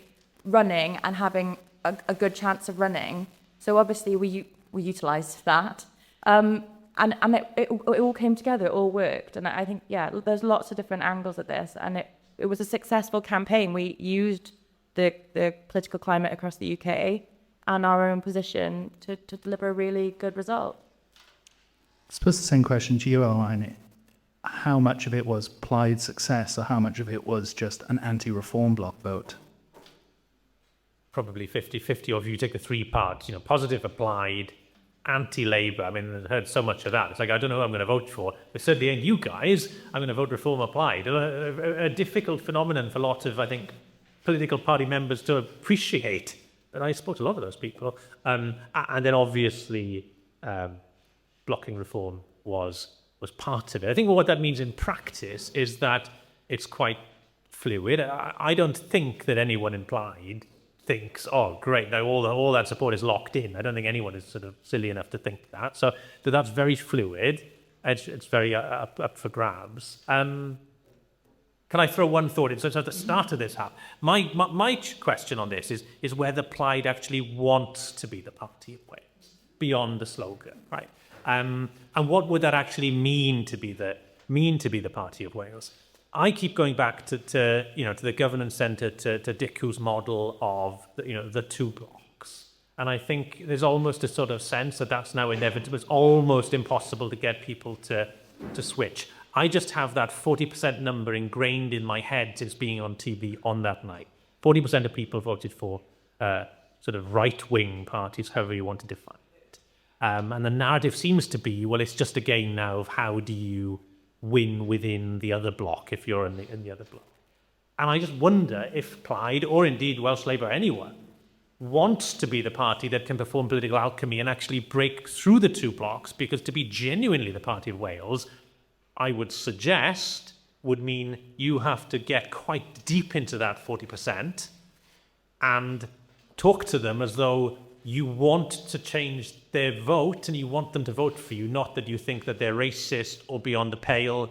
Speaker 3: running and having a good chance of running. So obviously we utilised that. And it all came together, it all worked. And I think, there's lots of different angles at this. And it was a successful campaign. We used the political climate across the UK and our own position to deliver a really good result.
Speaker 9: I suppose the same question to you, Owain. How much of it was Plaid's success or how much of it was just an anti-reform bloc vote?
Speaker 5: Probably 50-50, or if you take the three parts, positive applied, anti-Labour. I mean, I've heard so much of that. It's I don't know who I'm going to vote for, but certainly ain't you guys. I'm going to vote reform applied. A difficult phenomenon for lots of, I think, political party members to appreciate. And I support a lot of those people. And then obviously, blocking reform was part of it. I think what that means in practice is that it's quite fluid. I don't think that anyone in Plaid thinks, oh, great, now all that support is locked in. I don't think anyone is sort of silly enough to think that. So that's very fluid. It's very up for grabs. Can I throw one thought in? So at the start of this, my question on this is whether Plaid actually wants to be the party of Wales, beyond the slogan, right? And what would that actually mean to be the party of Wales? I keep going back to the governance centre, to Dickw's model of the two blocks, and I think there's almost a sort of sense that that's now inevitable. It's almost impossible to get people to switch. I just have that 40% number ingrained in my head since being on TV on that night. 40% of people voted for sort of right-wing parties, however you want to define it, and the narrative seems to be, well, it's just a game now of how do you win within the other block if you're in the other block. And I just wonder if Plaid, or indeed Welsh Labour, anyone, wants to be the party that can perform political alchemy and actually break through the two blocks, because to be genuinely the party of Wales, I would suggest would mean you have to get quite deep into that 40% and talk to them as though you want to change their vote and you want them to vote for you, not that you think that they're racist or beyond the pale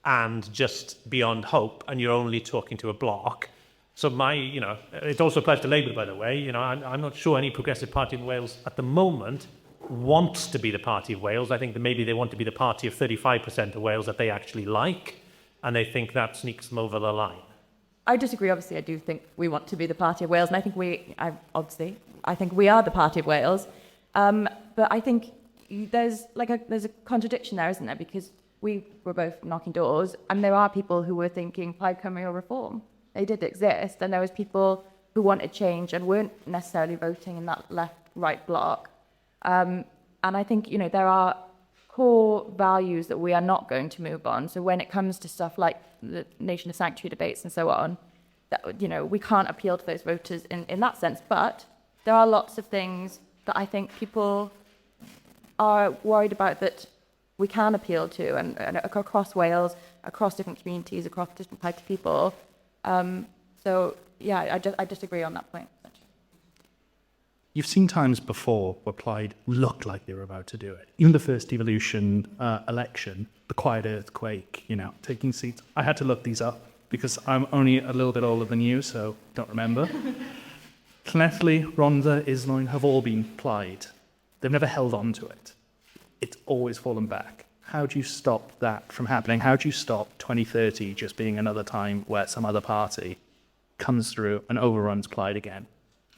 Speaker 5: and just beyond hope, and you're only talking to a bloc. So it also applies to Labour, by the way. I'm not sure any progressive party in Wales at the moment wants to be the party of Wales. I think that maybe they want to be the party of 35% of Wales that they actually like, and they think that sneaks them over the line.
Speaker 3: I disagree. Obviously, I do think we want to be the party of Wales, and I think I think we are the party of Wales. But I think there's a contradiction there, isn't there? Because we were both knocking doors, and there are people who were thinking Plaid Cymru or reform. They did exist, and there was people who wanted change and weren't necessarily voting in that left-right bloc. And I think there are core values that we are not going to move on. So when it comes to stuff like the nation of sanctuary debates and so on, that we can't appeal to those voters in that sense. But there are lots of things that I think people are worried about that we can appeal to, and across Wales, across different communities, across different types of people. So yeah, I disagree on that point.
Speaker 9: You've seen times before where Plaid looked like they were about to do it. Even the first devolution election, the quiet earthquake, taking seats. I had to look these up because I'm only a little bit older than you, so don't remember. Llanelli, Rhondda, Islwyn have all been Plaid. They've never held on to it. It's always fallen back. How do you stop that from happening? How do you stop 2030 just being another time where some other party comes through and overruns Plaid again?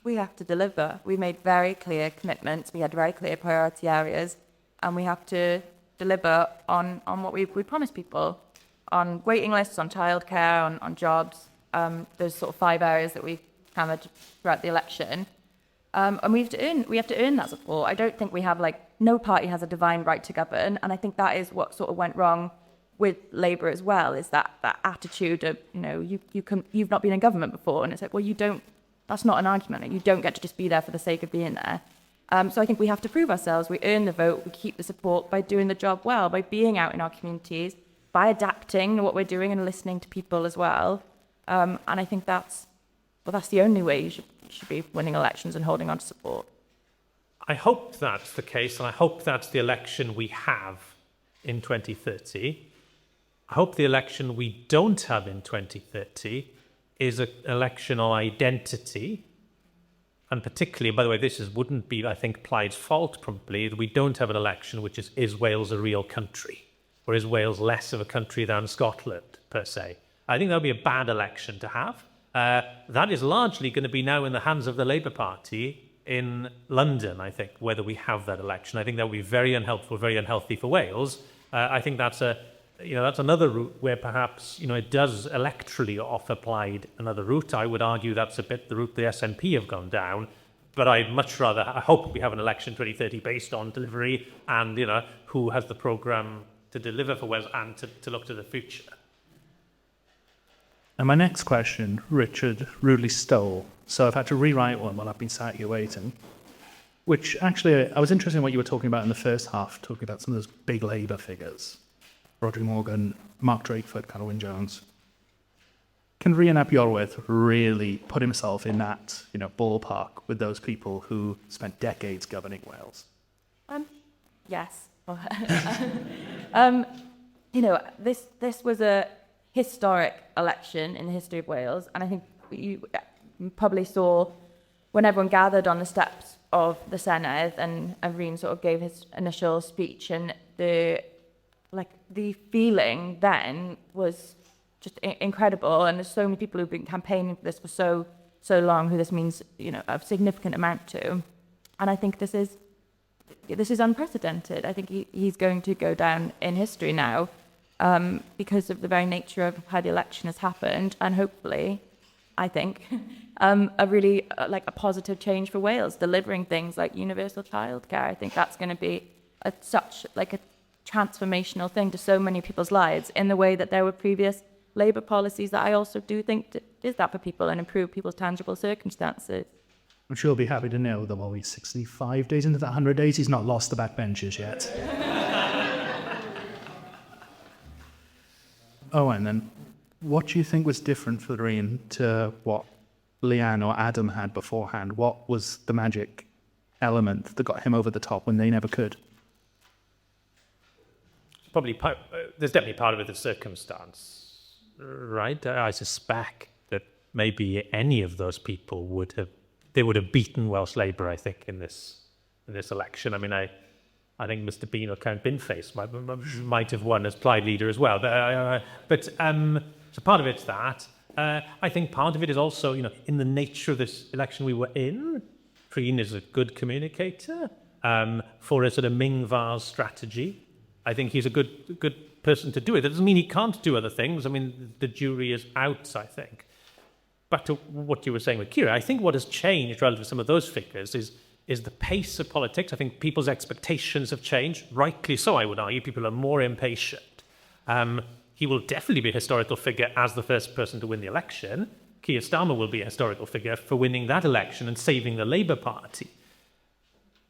Speaker 3: We have to deliver. We made very clear commitments. We had very clear priority areas, and we have to deliver on what we promised people, on waiting lists, on childcare, on jobs. Those sort of 5 areas that we hammered throughout the election. And we have to earn that support. I don't think we have no party has a divine right to govern, and I think that is what sort of went wrong with Labour as well. Is that attitude of you've not been in government before, and it's like, well, you don't. That's not an argument. You don't get to just be there for the sake of being there. So I think we have to prove ourselves. We earn the vote. We keep the support by doing the job well, by being out in our communities, by adapting to what we're doing and listening to people as well. And I think that's the only way you should be winning elections and holding on to support.
Speaker 5: I hope that's the case, and I hope that's the election we have in 2030. I hope the election we don't have in 2030 is an election on identity, and particularly, by the way, wouldn't be, I think, Plaid's fault probably, that we don't have an election which is Wales a real country, or is Wales less of a country than Scotland, per se. I think that would be a bad election to have. That is largely going to be now in the hands of the Labour Party in London, I think, whether we have that election. I think that would be very unhelpful, very unhealthy for Wales. I think that's another route where perhaps, it does electorally offer Plaid another route. I would argue that's a bit the route the SNP have gone down. But I hope we have an election 2030 based on delivery and, who has the programme to deliver for Wales and to look to the future.
Speaker 9: And my next question, Richard rudely stole, so I've had to rewrite one while I've been sat here waiting, which actually, I was interested in what you were talking about in the first half, talking about some of those big Labour figures. Rodri Morgan, Mark Drakeford, Carol Wyn-Jones. Can Rhian ap Iorwerth really put himself in that, ballpark with those people who spent decades governing Wales?
Speaker 3: Yes. This was a historic election in the history of Wales, and I think you probably saw when everyone gathered on the steps of the Senedd and Rhian sort of gave his initial speech, and the feeling then was just incredible, and there's so many people who've been campaigning for this for so long who this means a significant amount to, and I think this is unprecedented. I think he's going to go down in history now because of the very nature of how the election has happened, and hopefully, I think, a really a positive change for Wales, delivering things like universal childcare. I think that's going to be such a transformational thing to so many people's lives in the way that there were previous Labour policies that I also do think is that for people and improve people's tangible circumstances.
Speaker 9: I'm sure he'll be happy to know that while he's 65 days into that 100 days, he's not lost the backbenchers yet. Owen, then, what do you think was different for Reen to what Leanne or Adam had beforehand? What was the magic element that got him over the top when they never could?
Speaker 5: There's definitely part of it the circumstance, right? I suspect that maybe any of those people would have beaten Welsh Labour, I think, in this election. I mean, I think Mr. Bean or Count Binface might have won as Plaid leader as well. So part of it's that. I think part of it is also, in the nature of this election we were in, Reen is a good communicator for a sort of Ming Vase strategy. I think he's a good person to do it. That doesn't mean he can't do other things. I mean, the jury is out, I think. Back to what you were saying with Kiera, I think what has changed relative to some of those figures is the pace of politics. I think people's expectations have changed. Rightly so, I would argue. People are more impatient. He will definitely be a historical figure as the first person to win the election. Keir Starmer will be a historical figure for winning that election and saving the Labour Party.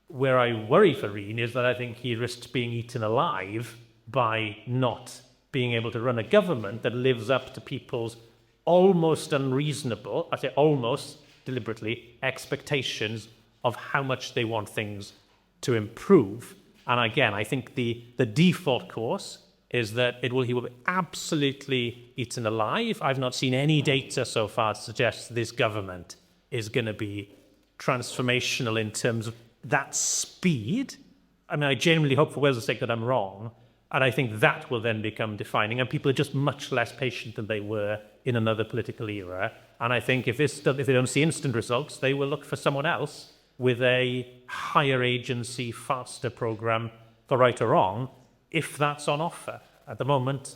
Speaker 5: Where I worry for Reen is that I think he risks being eaten alive by not being able to run a government that lives up to people's almost unreasonable, I say almost deliberately, expectations of how much they want things to improve. And again, I think the default course is that he will be absolutely eaten alive. I've not seen any data so far to suggest this government is going to be transformational in terms of that speed. I mean, I genuinely hope for Wales' sake that I'm wrong, and I think that will then become defining, and people are just much less patient than they were in another political era. And I think if they don't see instant results, they will look for someone else with a higher agency, faster programme, for right or wrong, if that's on offer. At the moment,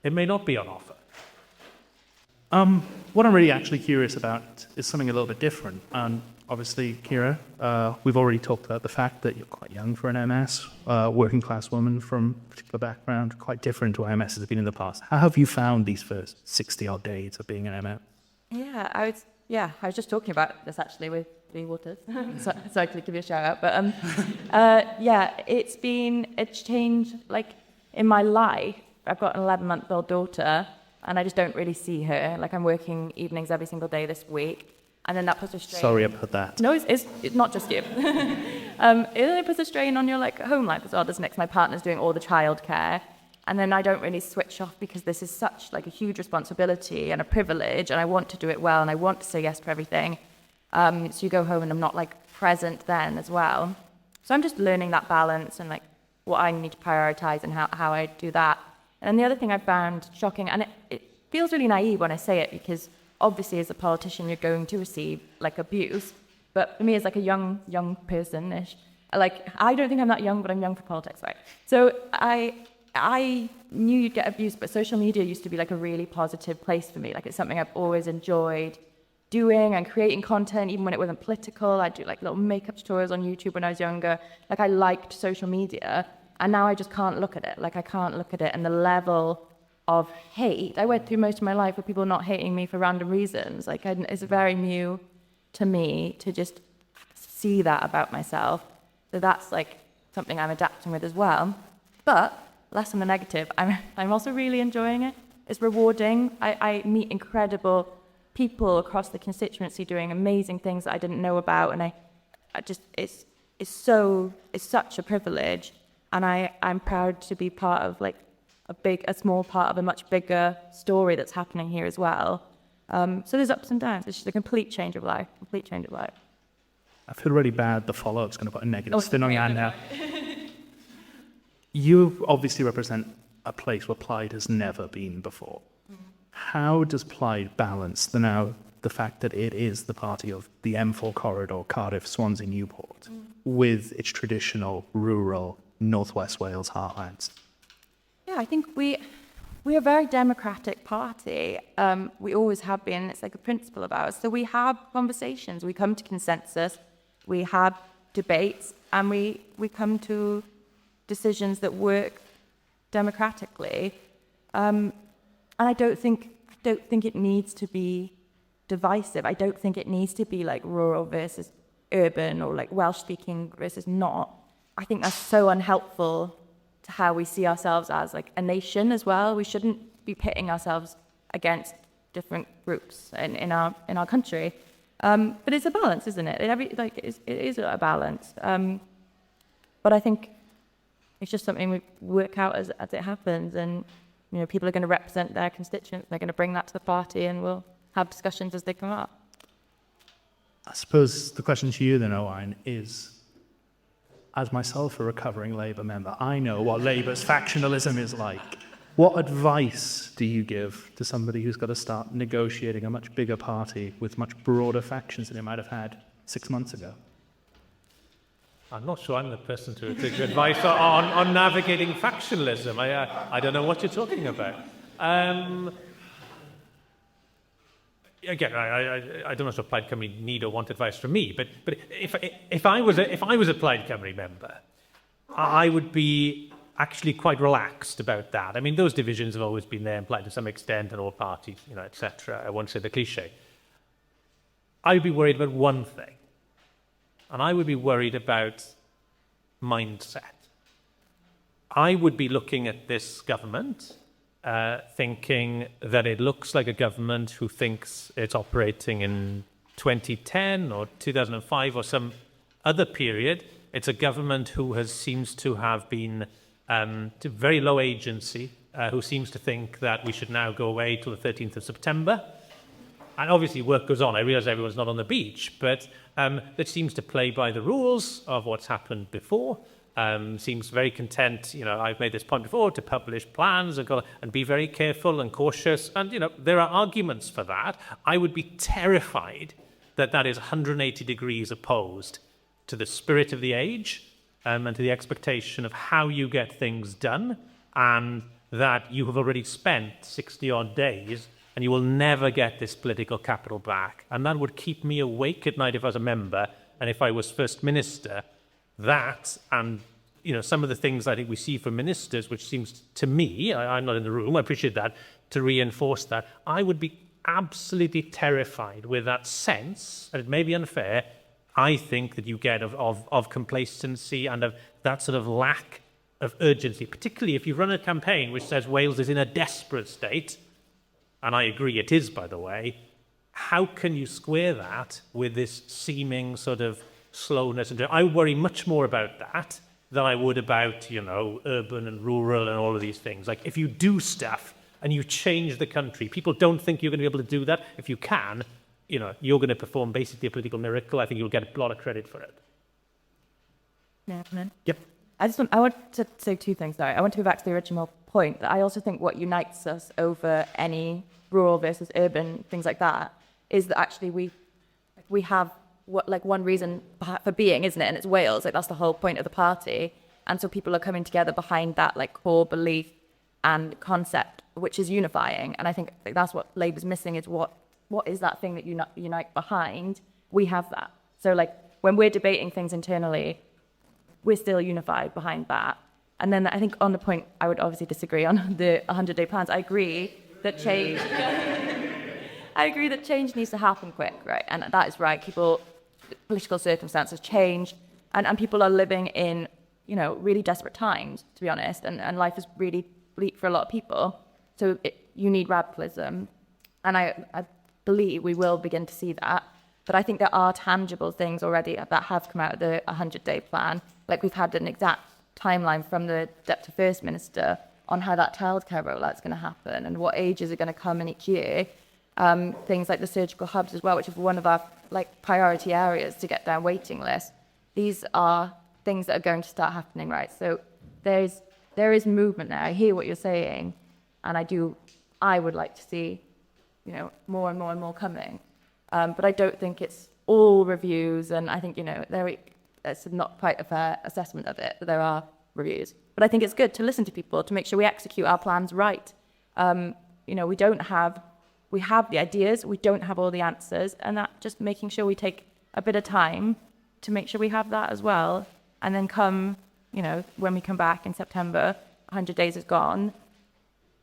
Speaker 5: it may not be on offer.
Speaker 9: What I'm really actually curious about is something a little bit different. Obviously, Kiera, we've already talked about the fact that you're quite young for an MS, working class woman from a particular background, quite different to what MS has been in the past. How have you found these first 60-odd days of being an MS?
Speaker 3: I was just talking about this actually with Lee Waters, so I could give you a shout out. But it's been a change, like, in my life. I've got an 11-month-old daughter, and I just don't really see her. Like, I'm working evenings every single day this week. And then that puts a strain.
Speaker 9: Sorry about that.
Speaker 3: No, it's not just you. It puts a strain on your home life as well, doesn't it? 'Cause my partner's doing all the childcare, and then I don't really switch off because this is such a huge responsibility and a privilege, and I want to do it well, and I want to say yes to everything. So you go home and I'm not present then as well. So I'm just learning that balance and what I need to prioritize and how I do that. And the other thing I found shocking, and it feels really naive when I say it because obviously, as a politician, you're going to receive abuse. But for me, as a young person-ish, I don't think I'm that young, but I'm young for politics, right? So I knew you'd get abuse, but social media used to be a really positive place for me. It's something I've always enjoyed doing and creating content, even when it wasn't political. I'd do little makeup tutorials on YouTube when I was younger. I liked social media, and now I just can't look at it. I can't look at it, and the level of hate. I went through most of my life with people not hating me for random reasons. It's very new to me to just see that about myself. So that's something I'm adapting with as well. But less on the negative. I'm also really enjoying it. It's rewarding. I meet incredible people across the constituency doing amazing things that I didn't know about, and it's such a privilege, and I'm proud to be part of a small part of a much bigger story that's happening here as well. So there's ups and downs. It's just a complete change of life.
Speaker 9: I feel really bad. The follow-up's going to put a negative spin on your hand now. You obviously represent a place where Plaid has never been before. How does Plaid balance the fact that it is the party of the M4 corridor, Cardiff, Swansea, Newport, with its traditional rural Northwest Wales heartlands?
Speaker 3: Yeah, I think we're a very democratic party. We always have been. It's a principle of ours. So we have conversations. We come to consensus. We have debates, and we come to decisions that work democratically. And I don't think it needs to be divisive. I don't think it needs to be rural versus urban or Welsh speaking versus not. I think that's so unhelpful to how we see ourselves as a nation as well. We shouldn't be pitting ourselves against different groups in our country. But it's a balance, isn't it? It is a balance. But I think it's just something we work out as it happens, and people are going to represent their constituents. They're going to bring that to the party, and we'll have discussions as they come up.
Speaker 9: I suppose the question to you then, Owain, is, as myself a recovering Labour member, I know what Labour's factionalism is like. What advice do you give to somebody who's got to start negotiating a much bigger party with much broader factions than they might have had 6 months ago?
Speaker 5: I'm not sure I'm the person to give advice on navigating factionalism. I don't know what you're talking about. Again, I don't know if a Plaid Cymru need or want advice from me, but if I was a Plaid Cymru member, I would be actually quite relaxed about that. I mean, those divisions have always been there in Plaid to some extent, and all parties, etc. I won't say the cliche. I would be worried about one thing, and I would be worried about mindset. I would be looking at this government, thinking that it looks like a government who thinks it's operating in 2010 or 2005 or some other period. It's a government who seems to have been to very low agency, who seems to think that we should now go away till the 13th of September. And obviously work goes on. I realise everyone's not on the beach, but that seems to play by the rules of what's happened before. Seems very content, I've made this point before, to publish plans and be very careful and cautious. And, there are arguments for that. I would be terrified that is 180 degrees opposed to the spirit of the age and to the expectation of how you get things done, and that you have already spent 60-odd days and you will never get this political capital back. And that would keep me awake at night if I was a member, and if I was First Minister. That and some of the things I think we see from ministers, which seems to me, I'm not in the room, I appreciate that, to reinforce that, I would be absolutely terrified with that sense, and it may be unfair, I think, that you get of complacency and of that sort of lack of urgency, particularly if you run a campaign which says Wales is in a desperate state, and I agree it is, by the way. How can you square that with this seeming sort of slowness? And I worry much more about that than I would about, urban and rural and all of these things. Like, if you do stuff and you change the country, people don't think you're going to be able to do that. If you can, you're going to perform basically a political miracle. I think you'll get a lot of credit for it.
Speaker 3: Yeah,
Speaker 9: Yep.
Speaker 3: I want to say two things, though. I want to go back to the original point. That I also think what unites us over any rural versus urban things like that is that actually we have one reason for being, isn't it? And it's Wales. That's the whole point of the party. And so people are coming together behind that core belief and concept, which is unifying. And I think that's what Labour's missing, is what is that thing that unite behind? We have that. So when we're debating things internally, we're still unified behind that. And then I think on the point, I would obviously disagree on the 100-day plans. I agree that change needs to happen quick, right? And that is right. Political circumstances change, and people are living in, really desperate times, to be honest, and life is really bleak for a lot of people. So you need radicalism, and I believe we will begin to see that. But I think there are tangible things already that have come out of the 100-day plan. We've had an exact timeline from the Deputy First Minister on how that childcare rollout's going to happen and what ages are going to come in each year. Things like the surgical hubs as well, which is one of our priority areas to get down waiting lists. These are things that are going to start happening, right? So there is movement there. I hear what you're saying, and I would like to see, more and more and more coming. But I don't think it's all reviews, and I think that's not quite a fair assessment of it. That there are reviews, but I think it's good to listen to people to make sure we execute our plans right. We have the ideas, we don't have all the answers, and that just making sure we take a bit of time to make sure we have that as well. And then when we come back in September, 100 days is gone,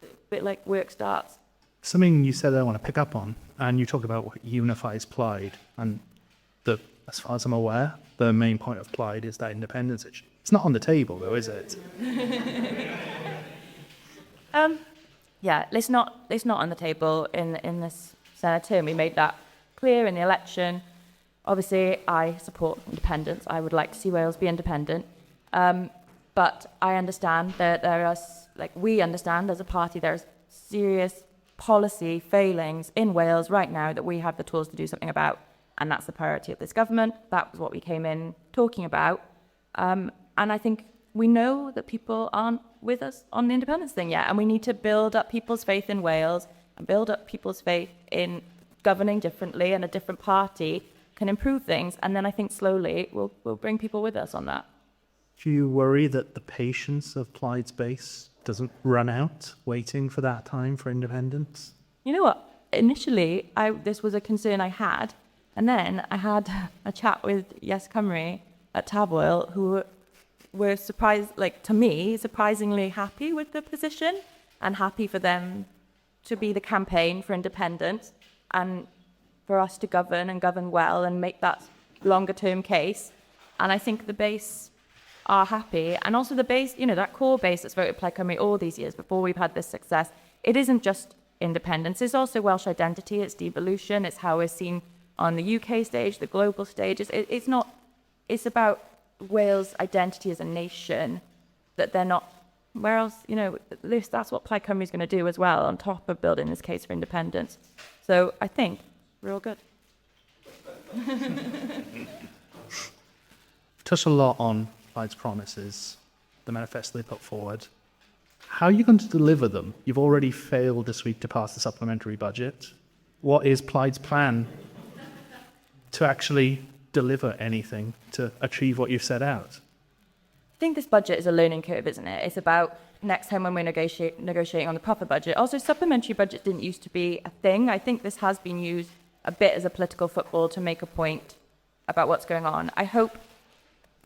Speaker 3: a bit like work starts.
Speaker 9: Something you said I want to pick up on, and you talk about what unifies Plaid, and as far as I'm aware, the main point of Plaid is that independence issue. It's not on the table, though, is it?
Speaker 3: yeah, it's not on the table in this Senedd term. We made that clear in the election. Obviously, I support independence. I would like to see Wales be independent. But I understand that we understand as a party there's serious policy failings in Wales right now that we have the tools to do something about. And that's the priority of this government. That was what we came in talking about. And I think we know that people aren't with us on the independence thing yet. And we need to build up people's faith in Wales and build up people's faith in governing differently, and a different party can improve things. And then I think slowly we'll bring people with us on that.
Speaker 10: Do you worry that the patience of Plaid's base doesn't run out waiting for that time for independence?
Speaker 3: You know what? Initially, this was a concern I had. And then I had a chat with Yes Cymru at Tafwyl, who were surprisingly happy with the position and happy for them to be the campaign for independence and for us to govern and govern well and make that longer term case. And I think the base are happy. And also the base, that core base that's voted Plaid Cymru all these years before we've had this success, it isn't just independence, it's also Welsh identity, it's devolution, it's how we're seen on the UK stage, the global stage. It's about Wales' identity as a nation, that they're not, where else, at least that's what Plaid Cymru is going to do as well, on top of building this case for independence. So I think we're all good.
Speaker 10: Touched a lot on Plaid's promises, the manifesto they put forward. How are you going to deliver them? You've already failed this week to pass the supplementary budget. What is Plaid's plan to actually deliver anything to achieve what you've set out?
Speaker 3: I think this budget is a learning curve, isn't it? It's about next time when we're negotiating on the proper budget. Also, supplementary budget didn't used to be a thing. I think this has been used a bit as a political football to make a point about what's going on. I hope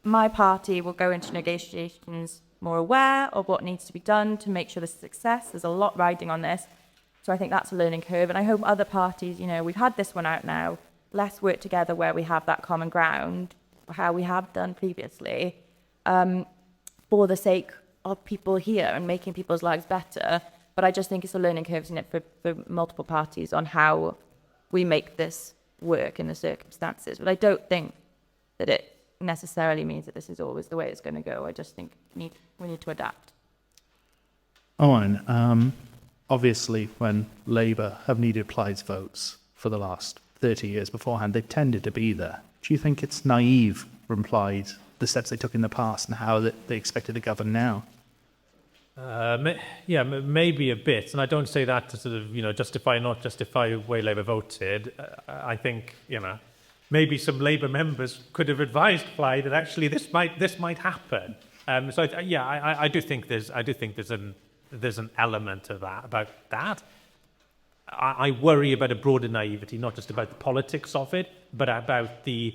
Speaker 3: my party will go into negotiations more aware of what needs to be done to make sure there's success. There's a lot riding on this. So I think that's a learning curve. And I hope other parties, we've had this one out now, let's work together where we have that common ground, how we have done previously, for the sake of people here and making people's lives better. But I just think it's a learning curve, isn't it, for multiple parties on how we make this work in the circumstances. But I don't think that it necessarily means that this is always the way it's going to go. I just think we need to adapt.
Speaker 10: Owen, obviously when Labour have needed Plaid's votes for the last 30 years beforehand, they've tended to be there. Do you think it's naive from Plaid, the steps they took in the past and how they expected to govern now?
Speaker 5: Maybe a bit. And I don't say that to sort of, justify or not justify the way Labour voted. I think, maybe some Labour members could have advised Plaid that actually this might happen. I do think there's an element of that, about that. I worry about a broader naivety, not just about the politics of it, but about the,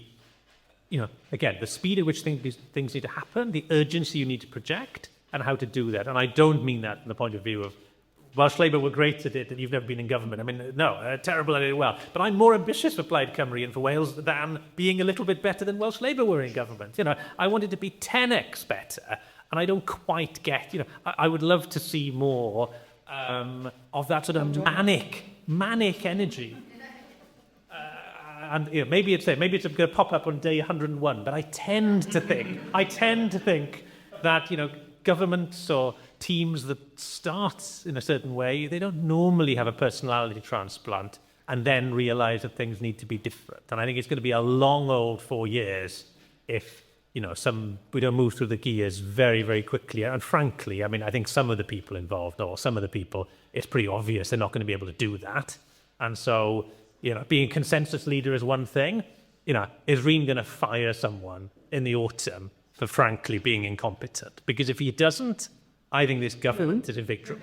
Speaker 5: again, the speed at which things need to happen, the urgency you need to project, and how to do that. And I don't mean that from the point of view of Welsh Labour were great at it and you've never been in government. I mean, no, terrible at it well. But I'm more ambitious for Plaid Cymru and for Wales than being a little bit better than Welsh Labour were in government. I wanted to be 10x better, and I don't quite get, I would love to see more of that sort of manic energy. And maybe it's going to pop up on day 101, but I tend to think that, governments or teams that start in a certain way, they don't normally have a personality transplant and then realise that things need to be different. And I think it's going to be a long old 4 years if, we don't move through the gears very, very quickly. And frankly, I think some of the people involved, or some of the people, it's pretty obvious they're not going to be able to do that. And so, being a consensus leader is one thing. Is Reen going to fire someone in the autumn for frankly being incompetent? Because if he doesn't, I think this government is in victory.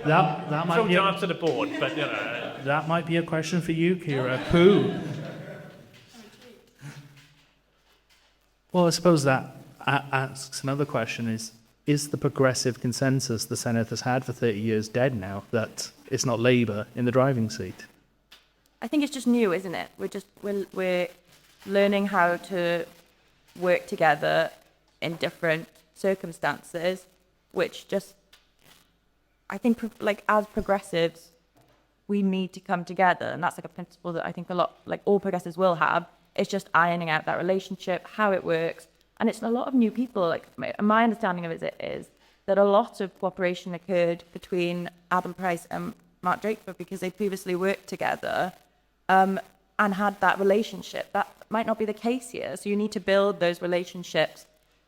Speaker 10: That might be
Speaker 5: to answer the board, but
Speaker 10: that might be a question for you, Kiera. Who? Well, I suppose that asks another question: is the progressive consensus the Senedd has had for 30 years dead now? That it's not Labour in the driving seat.
Speaker 3: I think it's just new, isn't it? We're learning how to work together in different circumstances, which just I think like as progressives, we need to come together, and that's like a principle that I think a lot, like all progressives will have. It's just ironing out that relationship, how it works, and it's a lot of new people. Like my understanding of it is that a lot of cooperation occurred between Adam Price and Mark Drakeford because they previously worked together and had that relationship. That might not be the case here, so you need to build those relationships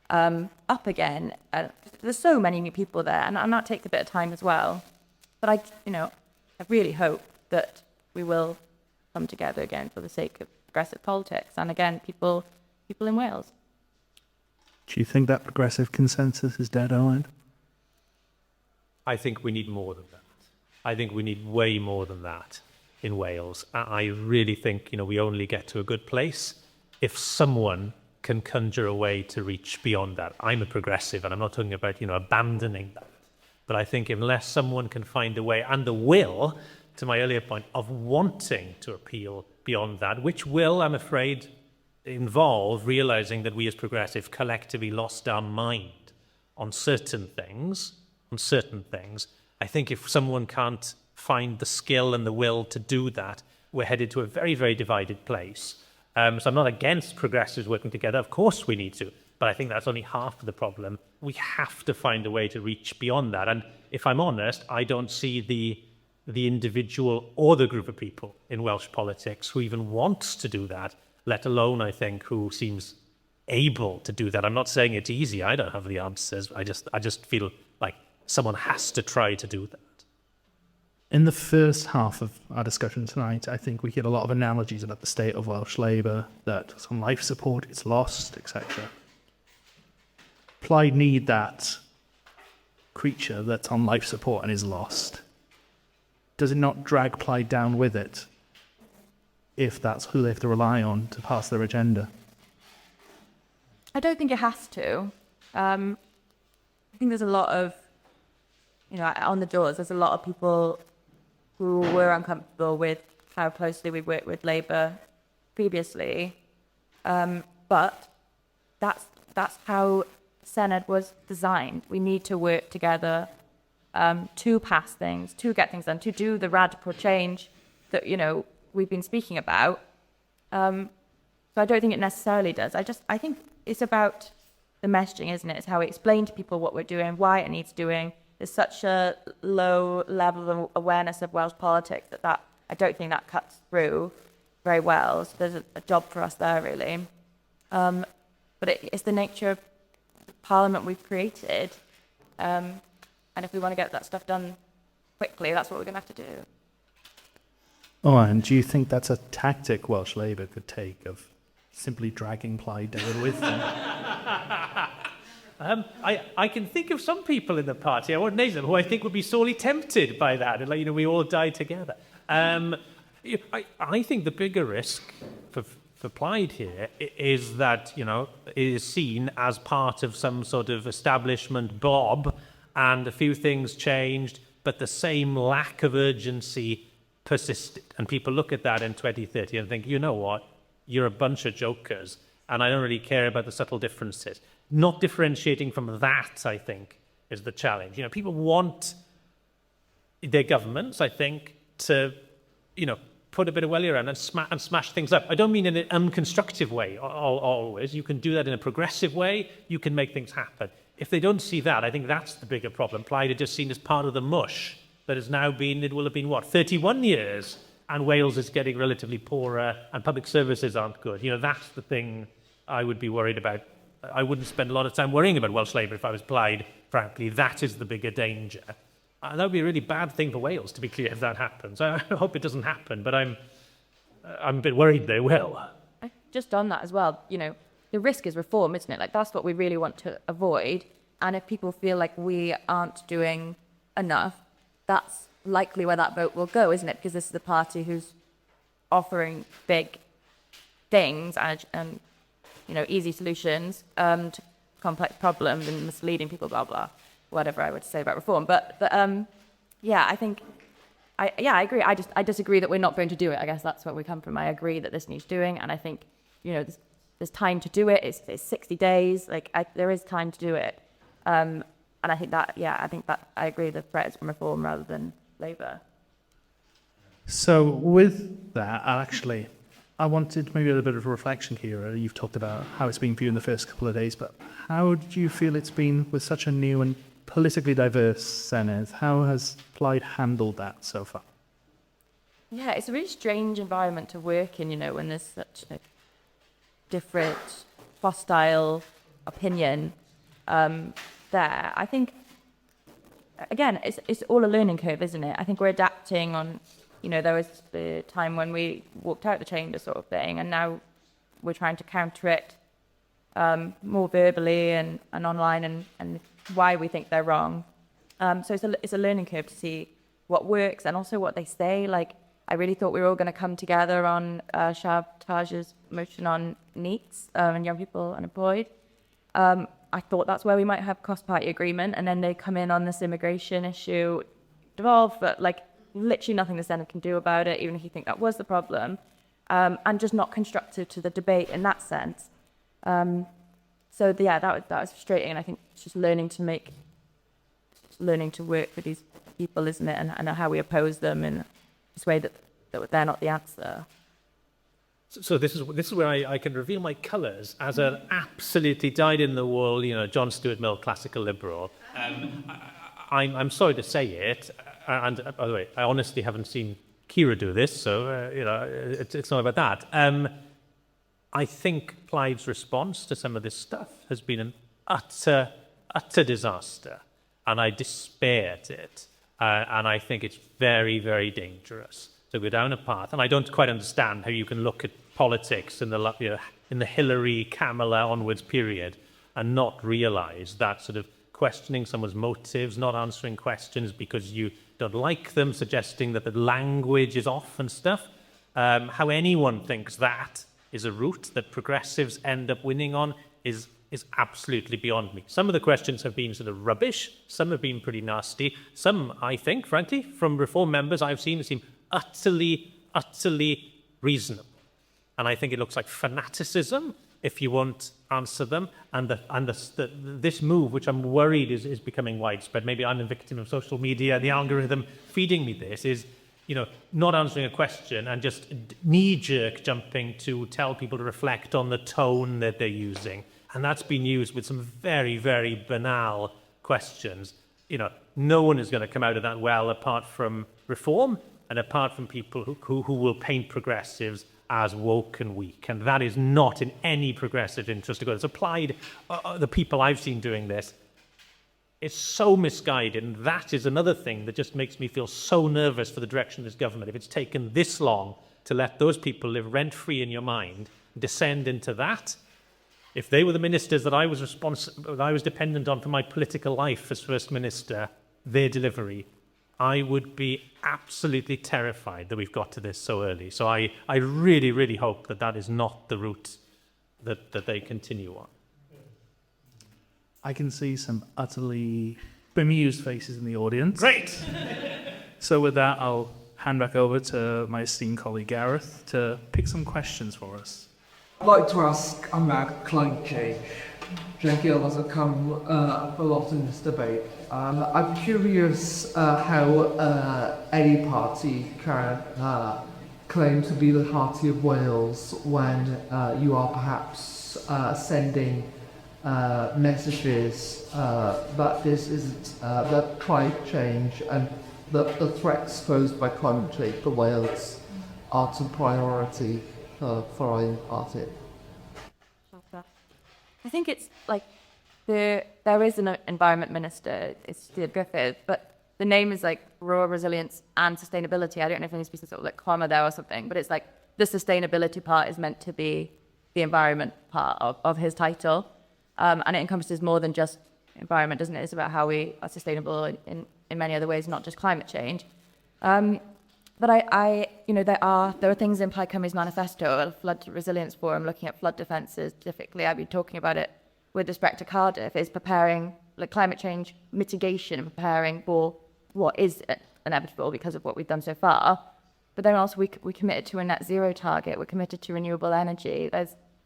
Speaker 3: up again. There's so many new people there, and that takes a bit of time as well. But I really hope that we will come together again for the sake of progressive politics, and again, people in Wales.
Speaker 10: Do you think that progressive consensus is dead, Owen?
Speaker 5: I think we need more than that. I think we need way more than that in Wales. I really think, we only get to a good place if someone can conjure a way to reach beyond that. I'm a progressive, and I'm not talking about, abandoning that. But I think unless someone can find a way, and the will, to my earlier point, of wanting to appeal beyond that, which will, I'm afraid, involve realizing that we as progressive collectively lost our mind on certain things, I think if someone can't find the skill and the will to do that, we're headed to a very, very divided place. So I'm not against progressives working together. Of course we need to. But I think that's only half of the problem. We have to find a way to reach beyond that. And if I'm honest, I don't see the individual or the group of people in Welsh politics who even wants to do that, let alone, I think, who seems able to do that. I'm not saying it's easy. I don't have the answers. I just feel like someone has to try to do that.
Speaker 10: In the first half of our discussion tonight, I think we get a lot of analogies about the state of Welsh Labour, that some life support is lost, etc. Plaid need that creature that's on life support and is lost. Does it not drag Plaid down with it if that's who they have to rely on to pass their agenda?
Speaker 3: I don't think it has to. I think there's a lot of, on the doors, there's a lot of people who were uncomfortable with how closely we worked with Labour previously. But that's how Senedd was designed. We need to work together to pass things, to get things done, to do the radical change that, we've been speaking about. So I don't think it necessarily does. I think it's about the messaging, isn't it? It's how we explain to people what we're doing, why it needs doing. There's such a low level of awareness of Welsh politics that I don't think that cuts through very well. So there's a job for us there, really. But it's the nature of the Parliament we've created. And if we want to get that stuff done quickly, that's what we're going to have to do.
Speaker 10: Oh, and do you think that's a tactic Welsh Labour could take, of simply dragging Plaid down with them?
Speaker 5: I can think of some people in the party, I won't name them, who I think would be sorely tempted by that. And we all die together. I think the bigger risk for Plaid here is that, it is seen as part of some sort of establishment blob, and a few things changed, but the same lack of urgency persisted. And people look at that in 2030 and think, you know what, you're a bunch of jokers, and I don't really care about the subtle differences. Not differentiating from that, I think, is the challenge. People want their governments, I think, to, put a bit of welly around and smash things up. I don't mean in an unconstructive way always. You can do that in a progressive way. You can make things happen. If they don't see that, I think that's the bigger problem. Plaid are just seen as part of the mush that has now been, it will have been, 31 years, and Wales is getting relatively poorer, and public services aren't good. That's the thing I would be worried about. I wouldn't spend a lot of time worrying about Welsh Labour if I was Plaid, frankly. That is the bigger danger. That would be a really bad thing for Wales, to be clear, if that happens. I hope it doesn't happen, but I'm a bit worried they will.
Speaker 3: Just on that as well, the risk is reform, isn't it? Like, that's what we really want to avoid. And if people feel like we aren't doing enough, that's likely where that vote will go, isn't it? Because this is the party who's offering big things and easy solutions to complex problems and misleading people, blah, blah, whatever I would say about reform. But I think, I agree. I disagree that we're not going to do it. I guess that's where we come from. I agree that this needs doing, and I think, there's time to do it. It's 60 days. There is time to do it. I think that, I agree the threat is from Reform rather than Labour.
Speaker 10: So with that, I wanted maybe a little bit of a reflection, Kiera. You've talked about how it's been for you in the first couple of days, but how do you feel it's been with such a new and politically diverse Senedd? How has Plaid handled that so far?
Speaker 3: Yeah, it's a really strange environment to work in, when there's such a different, hostile opinion there. I think, again, it's all a learning curve, isn't it? I think we're adapting on, there was the time when we walked out the chamber sort of thing, and now we're trying to counter it more verbally and online and why we think they're wrong. So it's a learning curve to see what works and also what they say. Like, I really thought we were all going to come together on Shab Taj's motion on NEETs and young people unemployed. I thought that's where we might have cross-party agreement, and then they come in on this immigration issue, Devolved, but literally nothing the Senedd can do about it, even if you think that was the problem, and just not constructive to the debate in that sense. That was frustrating, and I think it's just learning to work with these people, isn't it, and how we oppose them in this way that they're not the answer.
Speaker 5: So this is where I can reveal my colours as an absolutely dyed-in-the-wool, John Stuart Mill classical liberal. I'm sorry to say it, and by the way, I honestly haven't seen Kiera do this, so it's not about that. I think Plaid's response to some of this stuff has been an utter disaster, and I despair at it, and I think it's very, very dangerous to go down a path. And I don't quite understand how you can look at politics in the Hillary, Kamala onwards period and not realise that sort of questioning someone's motives, not answering questions because you don't like them, suggesting that the language is off and stuff, how anyone thinks that is a route that progressives end up winning on is absolutely beyond me. Some of the questions have been sort of rubbish, some have been pretty nasty, some, I think, frankly, from Reform members I've seen seem utterly reasonable. And I think it looks like fanaticism if you won't answer them. And this move, which I'm worried is becoming widespread, maybe I'm a victim of social media, the algorithm feeding me this, is not answering a question and just knee-jerk jumping to tell people to reflect on the tone that they're using. And that's been used with some very, very banal questions. No one is going to come out of that well apart from Reform and apart from people who will paint progressives as woke and weak. And that is not in any progressive interest to go. It's applied, the people I've seen doing this, it's so misguided. And that is another thing that just makes me feel so nervous for the direction of this government. If it's taken this long to let those people live rent-free in your mind, descend into that, if they were the ministers that I was dependent on for my political life as First Minister, their delivery, I would be absolutely terrified that we've got to this so early. So I really, really hope that is not the route that they continue on.
Speaker 10: I can see some utterly bemused faces in the audience.
Speaker 5: Great!
Speaker 10: So with that, I'll hand back over to my esteemed colleague Gareth to pick some questions for us.
Speaker 11: I'd like to ask about climate change. Jackie has come up a lot in this debate. I'm curious how any party can claim to be the party of Wales when you are perhaps sending messages that this isn't, that climate change and the threats posed by climate change for Wales aren't a priority for either party.
Speaker 3: I think it's like there is an environment minister, it's Steve Griffith, but the name is like rural resilience and sustainability. I don't know if there needs to be some sort of like comma there or something, but it's like the sustainability part is meant to be the environment part of his title. And it encompasses more than just environment, doesn't it? It's about how we are sustainable in many other ways, not just climate change. But there are things in Plaid Cymru's manifesto, a flood resilience forum looking at flood defences. Specifically, I've been talking about it with respect to Cardiff, is preparing like climate change mitigation and preparing for what is inevitable because of what we've done so far. But then also we committed to a net zero target. We're committed to renewable energy.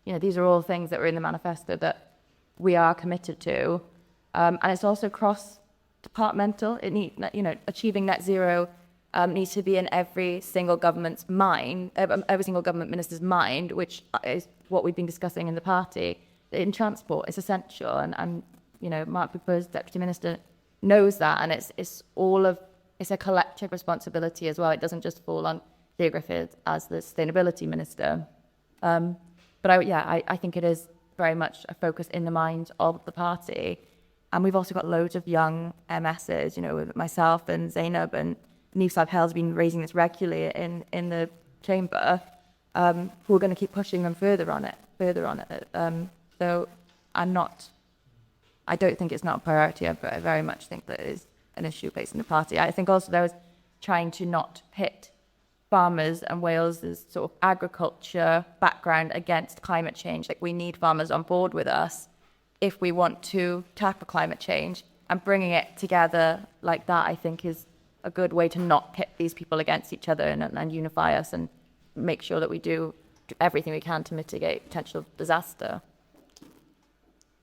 Speaker 3: These are all things that were in the manifesto that we are committed to. And it's also cross-departmental. It needs, achieving net zero needs to be in every single government's mind, every single government minister's mind, which is what we've been discussing in the party. In transport, it's essential, and Mark Cooper's deputy minister knows that, and it's a collective responsibility as well. It doesn't just fall on Dave Griffith as the sustainability minister. But I think it is very much a focus in the mind of the party. And we've also got loads of young MSs, with myself and Zainab and Niamh Saib-Hell's been raising this regularly in the chamber, who are going to keep pushing them further on it. So I don't think it's not a priority, but I very much think that it is an issue facing the party. I think also there was trying to not pit farmers and Wales's sort of agriculture background against climate change. Like, we need farmers on board with us if we want to tackle climate change, and bringing it together like that, I think, is a good way to not pit these people against each other and unify us and make sure that we do everything we can to mitigate potential disaster.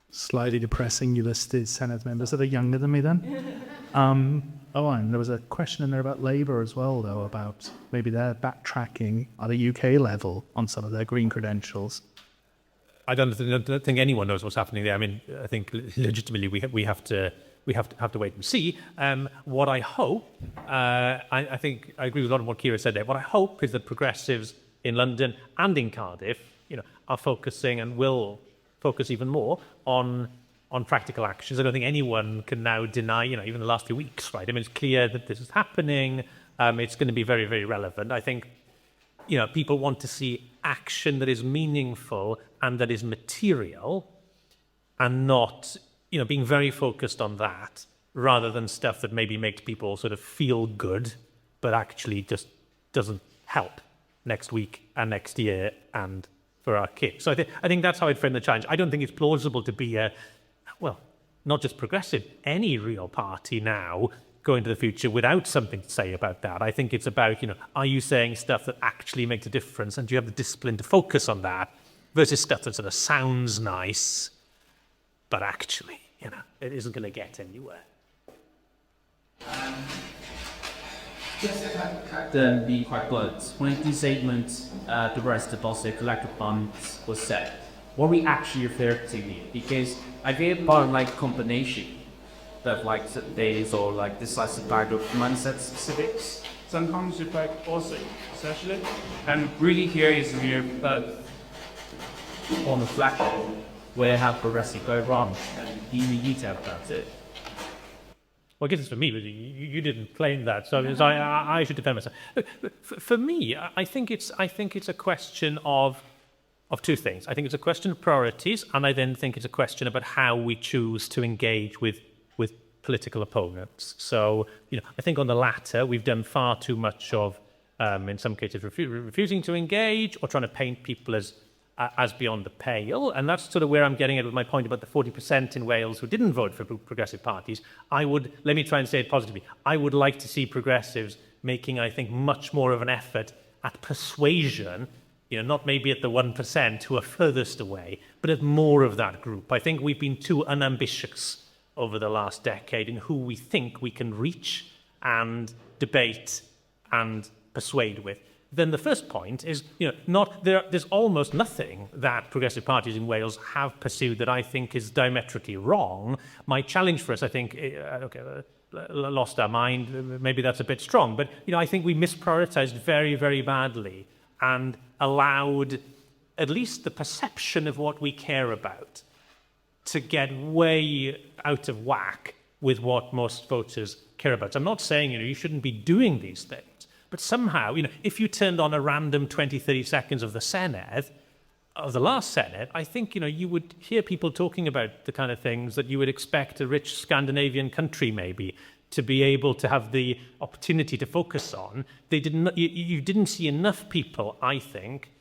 Speaker 10: Slightly depressing, you listed Senedd members that are younger than me then. And there was a question in there about Labour as well, though, about maybe they're backtracking at a UK level on some of their green credentials.
Speaker 5: I don't think anyone knows what's happening there. I mean, I think legitimately we have to wait and see. What I hope, I think I agree with a lot of what Kiera said there. What I hope is that progressives in London and in Cardiff, are focusing and will focus even more on practical actions. I don't think anyone can now deny, even the last few weeks, right? I mean, it's clear that this is happening. It's going to be very, very relevant. I think, people want to see action that is meaningful and that is material, and not, being very focused on that rather than stuff that maybe makes people sort of feel good, but actually just doesn't help next week and next year and for our kids. So I think that's how I'd frame the challenge. I don't think it's plausible to be not just progressive, any real party now going into the future without something to say about that. I think it's about, are you saying stuff that actually makes a difference, and do you have the discipline to focus on that, versus stuff that sort of sounds nice, but actually, it isn't going to get anywhere.
Speaker 12: Just to be quite blunt, when the statement, the rest deposit collective funds was said, what we actually refer to here? Because I feel part of combination of days or decisive bag of mindset specifics.
Speaker 13: Sometimes you also, essentially, and really here is here, but
Speaker 12: on the reflection, where have progressive go wrong, and you tell about it.
Speaker 5: Well, I guess it's for me, but you didn't claim that, so I should defend myself. Look, for me, I think it's a question of two things. I think it's a question of priorities, and I then think it's a question about how we choose to engage with political opponents. So, I think on the latter, we've done far too much of, in some cases, refusing to engage or trying to paint people as beyond the pale. And that's sort of where I'm getting at with my point about the 40% in Wales who didn't vote for progressive parties. Let me try and say it positively, I would like to see progressives making, I think, much more of an effort at persuasion, not maybe at the 1% who are furthest away, but at more of that group. I think we've been too unambitious over the last decade in who we think we can reach and debate and persuade with. Then the first point is, there's almost nothing that progressive parties in Wales have pursued that I think is diametrically wrong. My challenge for us, I think, lost our mind, maybe that's a bit strong, but I think we misprioritized very, very badly and allowed at least the perception of what we care about to get way out of whack with what most voters care about. So I'm not saying, you shouldn't be doing these things, but somehow, if you turned on a random 20, 30 seconds of the Senedd, of the last Senedd, I think, you would hear people talking about the kind of things that you would expect a rich Scandinavian country maybe to be able to have the opportunity to focus on. You didn't see enough people, I think,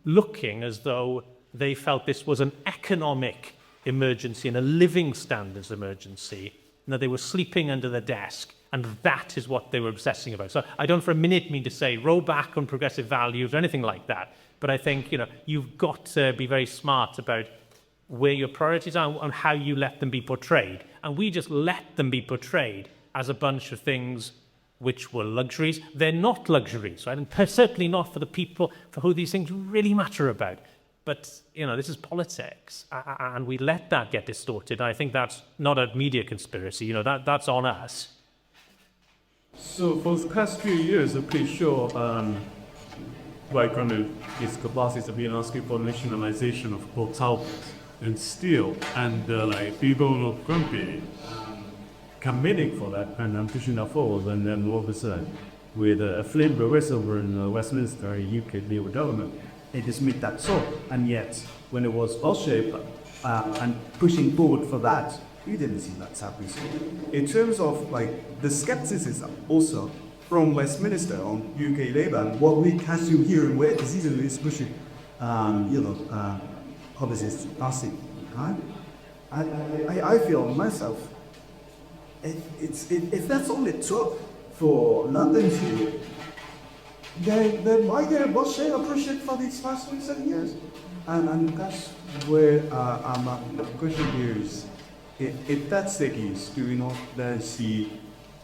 Speaker 5: looking as though they felt this was an economic emergency and a living standards emergency, and that they were sleeping under the desk, and that is what they were obsessing about. So I don't for a minute mean to say roll back on progressive values or anything like that, but I think you've got to be very smart about where your priorities are and how you let them be portrayed. And we just let them be portrayed as a bunch of things which were luxuries. They're not luxuries, right? And certainly not for the people for who these things really matter about. But, this is politics, and we let that get distorted. I think that's not a media conspiracy, that's on us.
Speaker 13: So for the past few years, I'm pretty sure White Government is capacity to be asking for nationalization of hotels and steel, and people of grumpy committing for that, and I'm pushing that forward, and then all of a sudden, with a flame over in Westminster, UK Labour Government, they dismissed that so, and yet when it was Welsh and pushing forward for that, we didn't see that happen. In terms of the skepticism also from Westminster on UK Labour, and what we can see here and where this season is pushing, policies passing. I feel myself, if that's all it took for London to, then why did Welsh approach it for these past 27 years? And that's where my question here is, if that's the case, do we not then see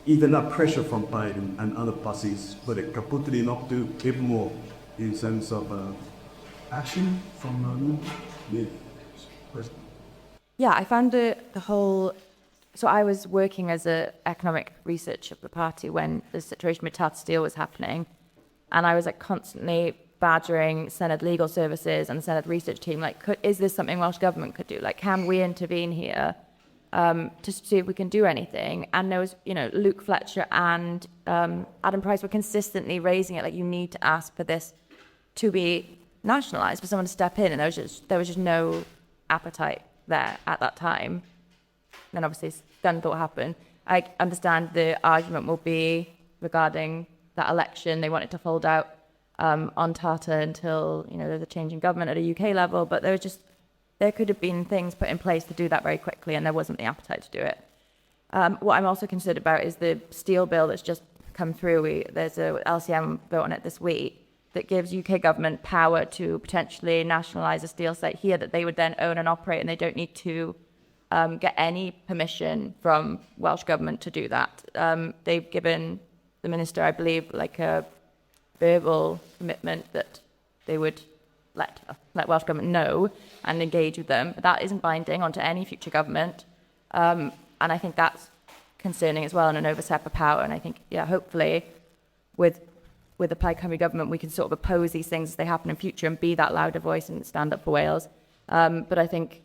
Speaker 13: even that pressure from Plaid and other parties, but it could potentially not do even more in terms of action from London?
Speaker 3: Yeah, I found the whole. So I was working as an economic researcher of the party when the situation with Tata Steel was happening, and I was constantly badgering Senedd legal services and the Senedd research team. Is this something Welsh Government could do? Can we intervene here to see if we can do anything? And there was, Luke Fletcher and Adam Price were consistently raising it. You need to ask for this to be nationalised, for someone to step in, and there was just no appetite there at that time. Then obviously Scunthorpe happened. I understand the argument will be regarding that election. They wanted to fold out on Tata until there's a change in government at a UK level, but there could have been things put in place to do that very quickly, and there wasn't the appetite to do it. What I'm also concerned about is the steel bill that's just come through. There's a LCM vote on it this week that gives UK government power to potentially nationalise a steel site here that they would then own and operate, and they don't need to get any permission from Welsh Government to do that. They've given the minister, I believe, a verbal commitment that they would let Welsh Government know and engage with them. But that isn't binding onto any future government. And I think that's concerning as well, and an overstep of power. And I think, hopefully with the Plaid Cymru government, we can sort of oppose these things as they happen in future and be that louder voice and stand up for Wales. But I think,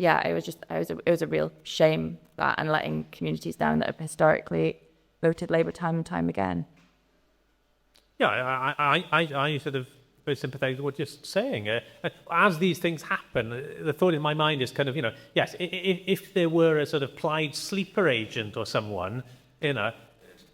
Speaker 3: it was a real shame that, and letting communities down that have historically voted Labour time and time again.
Speaker 5: Yeah, I sort of very sympathetic with what you're saying. As these things happen, the thought in my mind is kind of, yes, if there were a sort of Plaid sleeper agent or someone,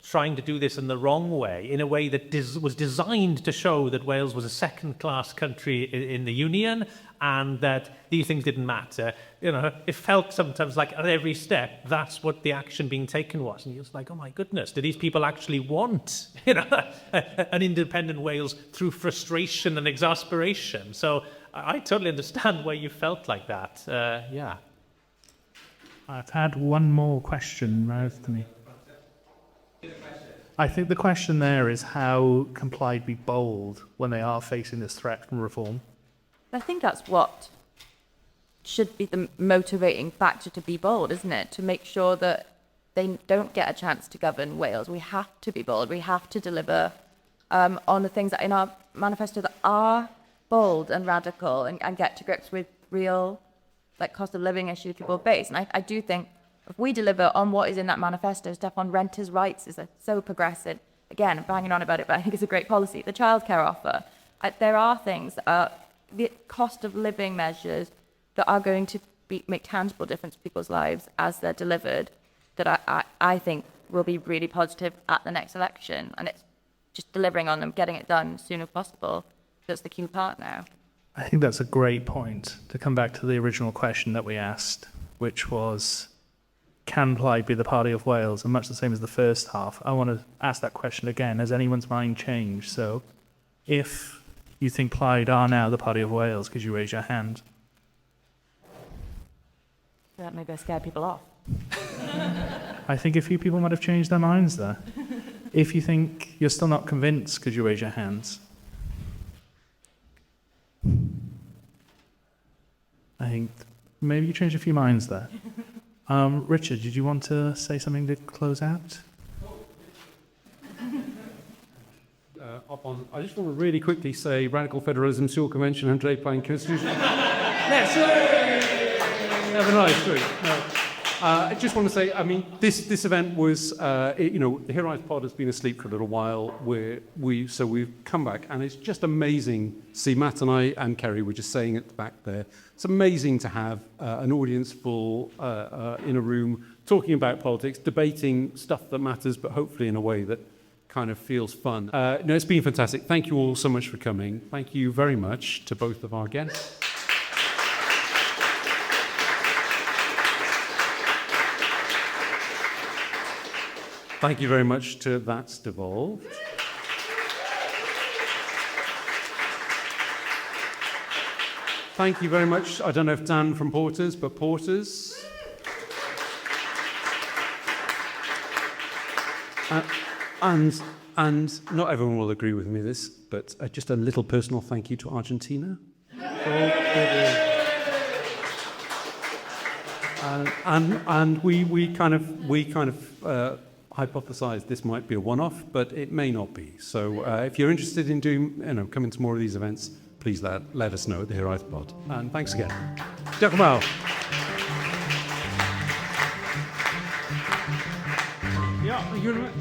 Speaker 5: trying to do this in the wrong way, in a way that was designed to show that Wales was a second-class country in the Union and that these things didn't matter. It felt sometimes like at every step, that's what the action being taken was. And you're just like, oh my goodness, do these people actually want, an independent Wales through frustration and exasperation? So I totally understand why you felt like that. Yeah.
Speaker 10: I've had one more question raised to me. I think the question there is, how can Plaid be bold when they are facing this threat from reform?
Speaker 3: I think that's what should be the motivating factor to be bold, isn't it? To make sure that they don't get a chance to govern Wales. We have to be bold. We have to deliver on the things that in our manifesto that are bold and radical and get to grips with real cost of living issues people face. And I do think if we deliver on what is in that manifesto, stuff on renters' rights is so progressive. Again, I'm banging on about it, but I think it's a great policy. The childcare offer. There are things that are the cost of living measures that are going to make tangible difference to people's lives as they're delivered, that I think will be really positive at the next election. And it's just delivering on them, getting it done as soon as possible. That's the key part now.
Speaker 10: I think that's a great point to come back to the original question that we asked, which was, can Plaid be the party of Wales? And much the same as the first half, I want to ask that question again. Has anyone's mind changed? So if you think Plaid are now the party of Wales, could you raise your hand?
Speaker 3: That maybe I scared people off.
Speaker 10: I think a few people might have changed their minds there. If you think you're still not convinced, could you raise your hands? I think maybe you changed a few minds there. Richard, did you want to say something to close out?
Speaker 4: I just want to really quickly say Radical Federalism, Seal Convention, and Trade Plan Constitution. Yes! Have a nice week. No. I just want to say, I mean, this event was, the Hiraeth Pod has been asleep for a little while. So we've come back, and it's just amazing to see Matt and I and Kerry were just saying at the back there. It's amazing to have an audience full in a room talking about politics, debating stuff that matters, but hopefully in a way that kind of feels fun. No, it's been fantastic. Thank you all so much for coming. Thank you very much to both of our guests. Thank you very much to That's Devolved. Thank you very much. I don't know if Dan from Porters, but Porters. And not everyone will agree with me this, but just a little personal thank you to Argentina. And we kind of hypothesized this might be a one-off, but it may not be. So if you're interested in coming to more of these events, please let us know at the Hiraeth Pod. And thanks again. Diolch yn fawr. Yeah, thank you very much.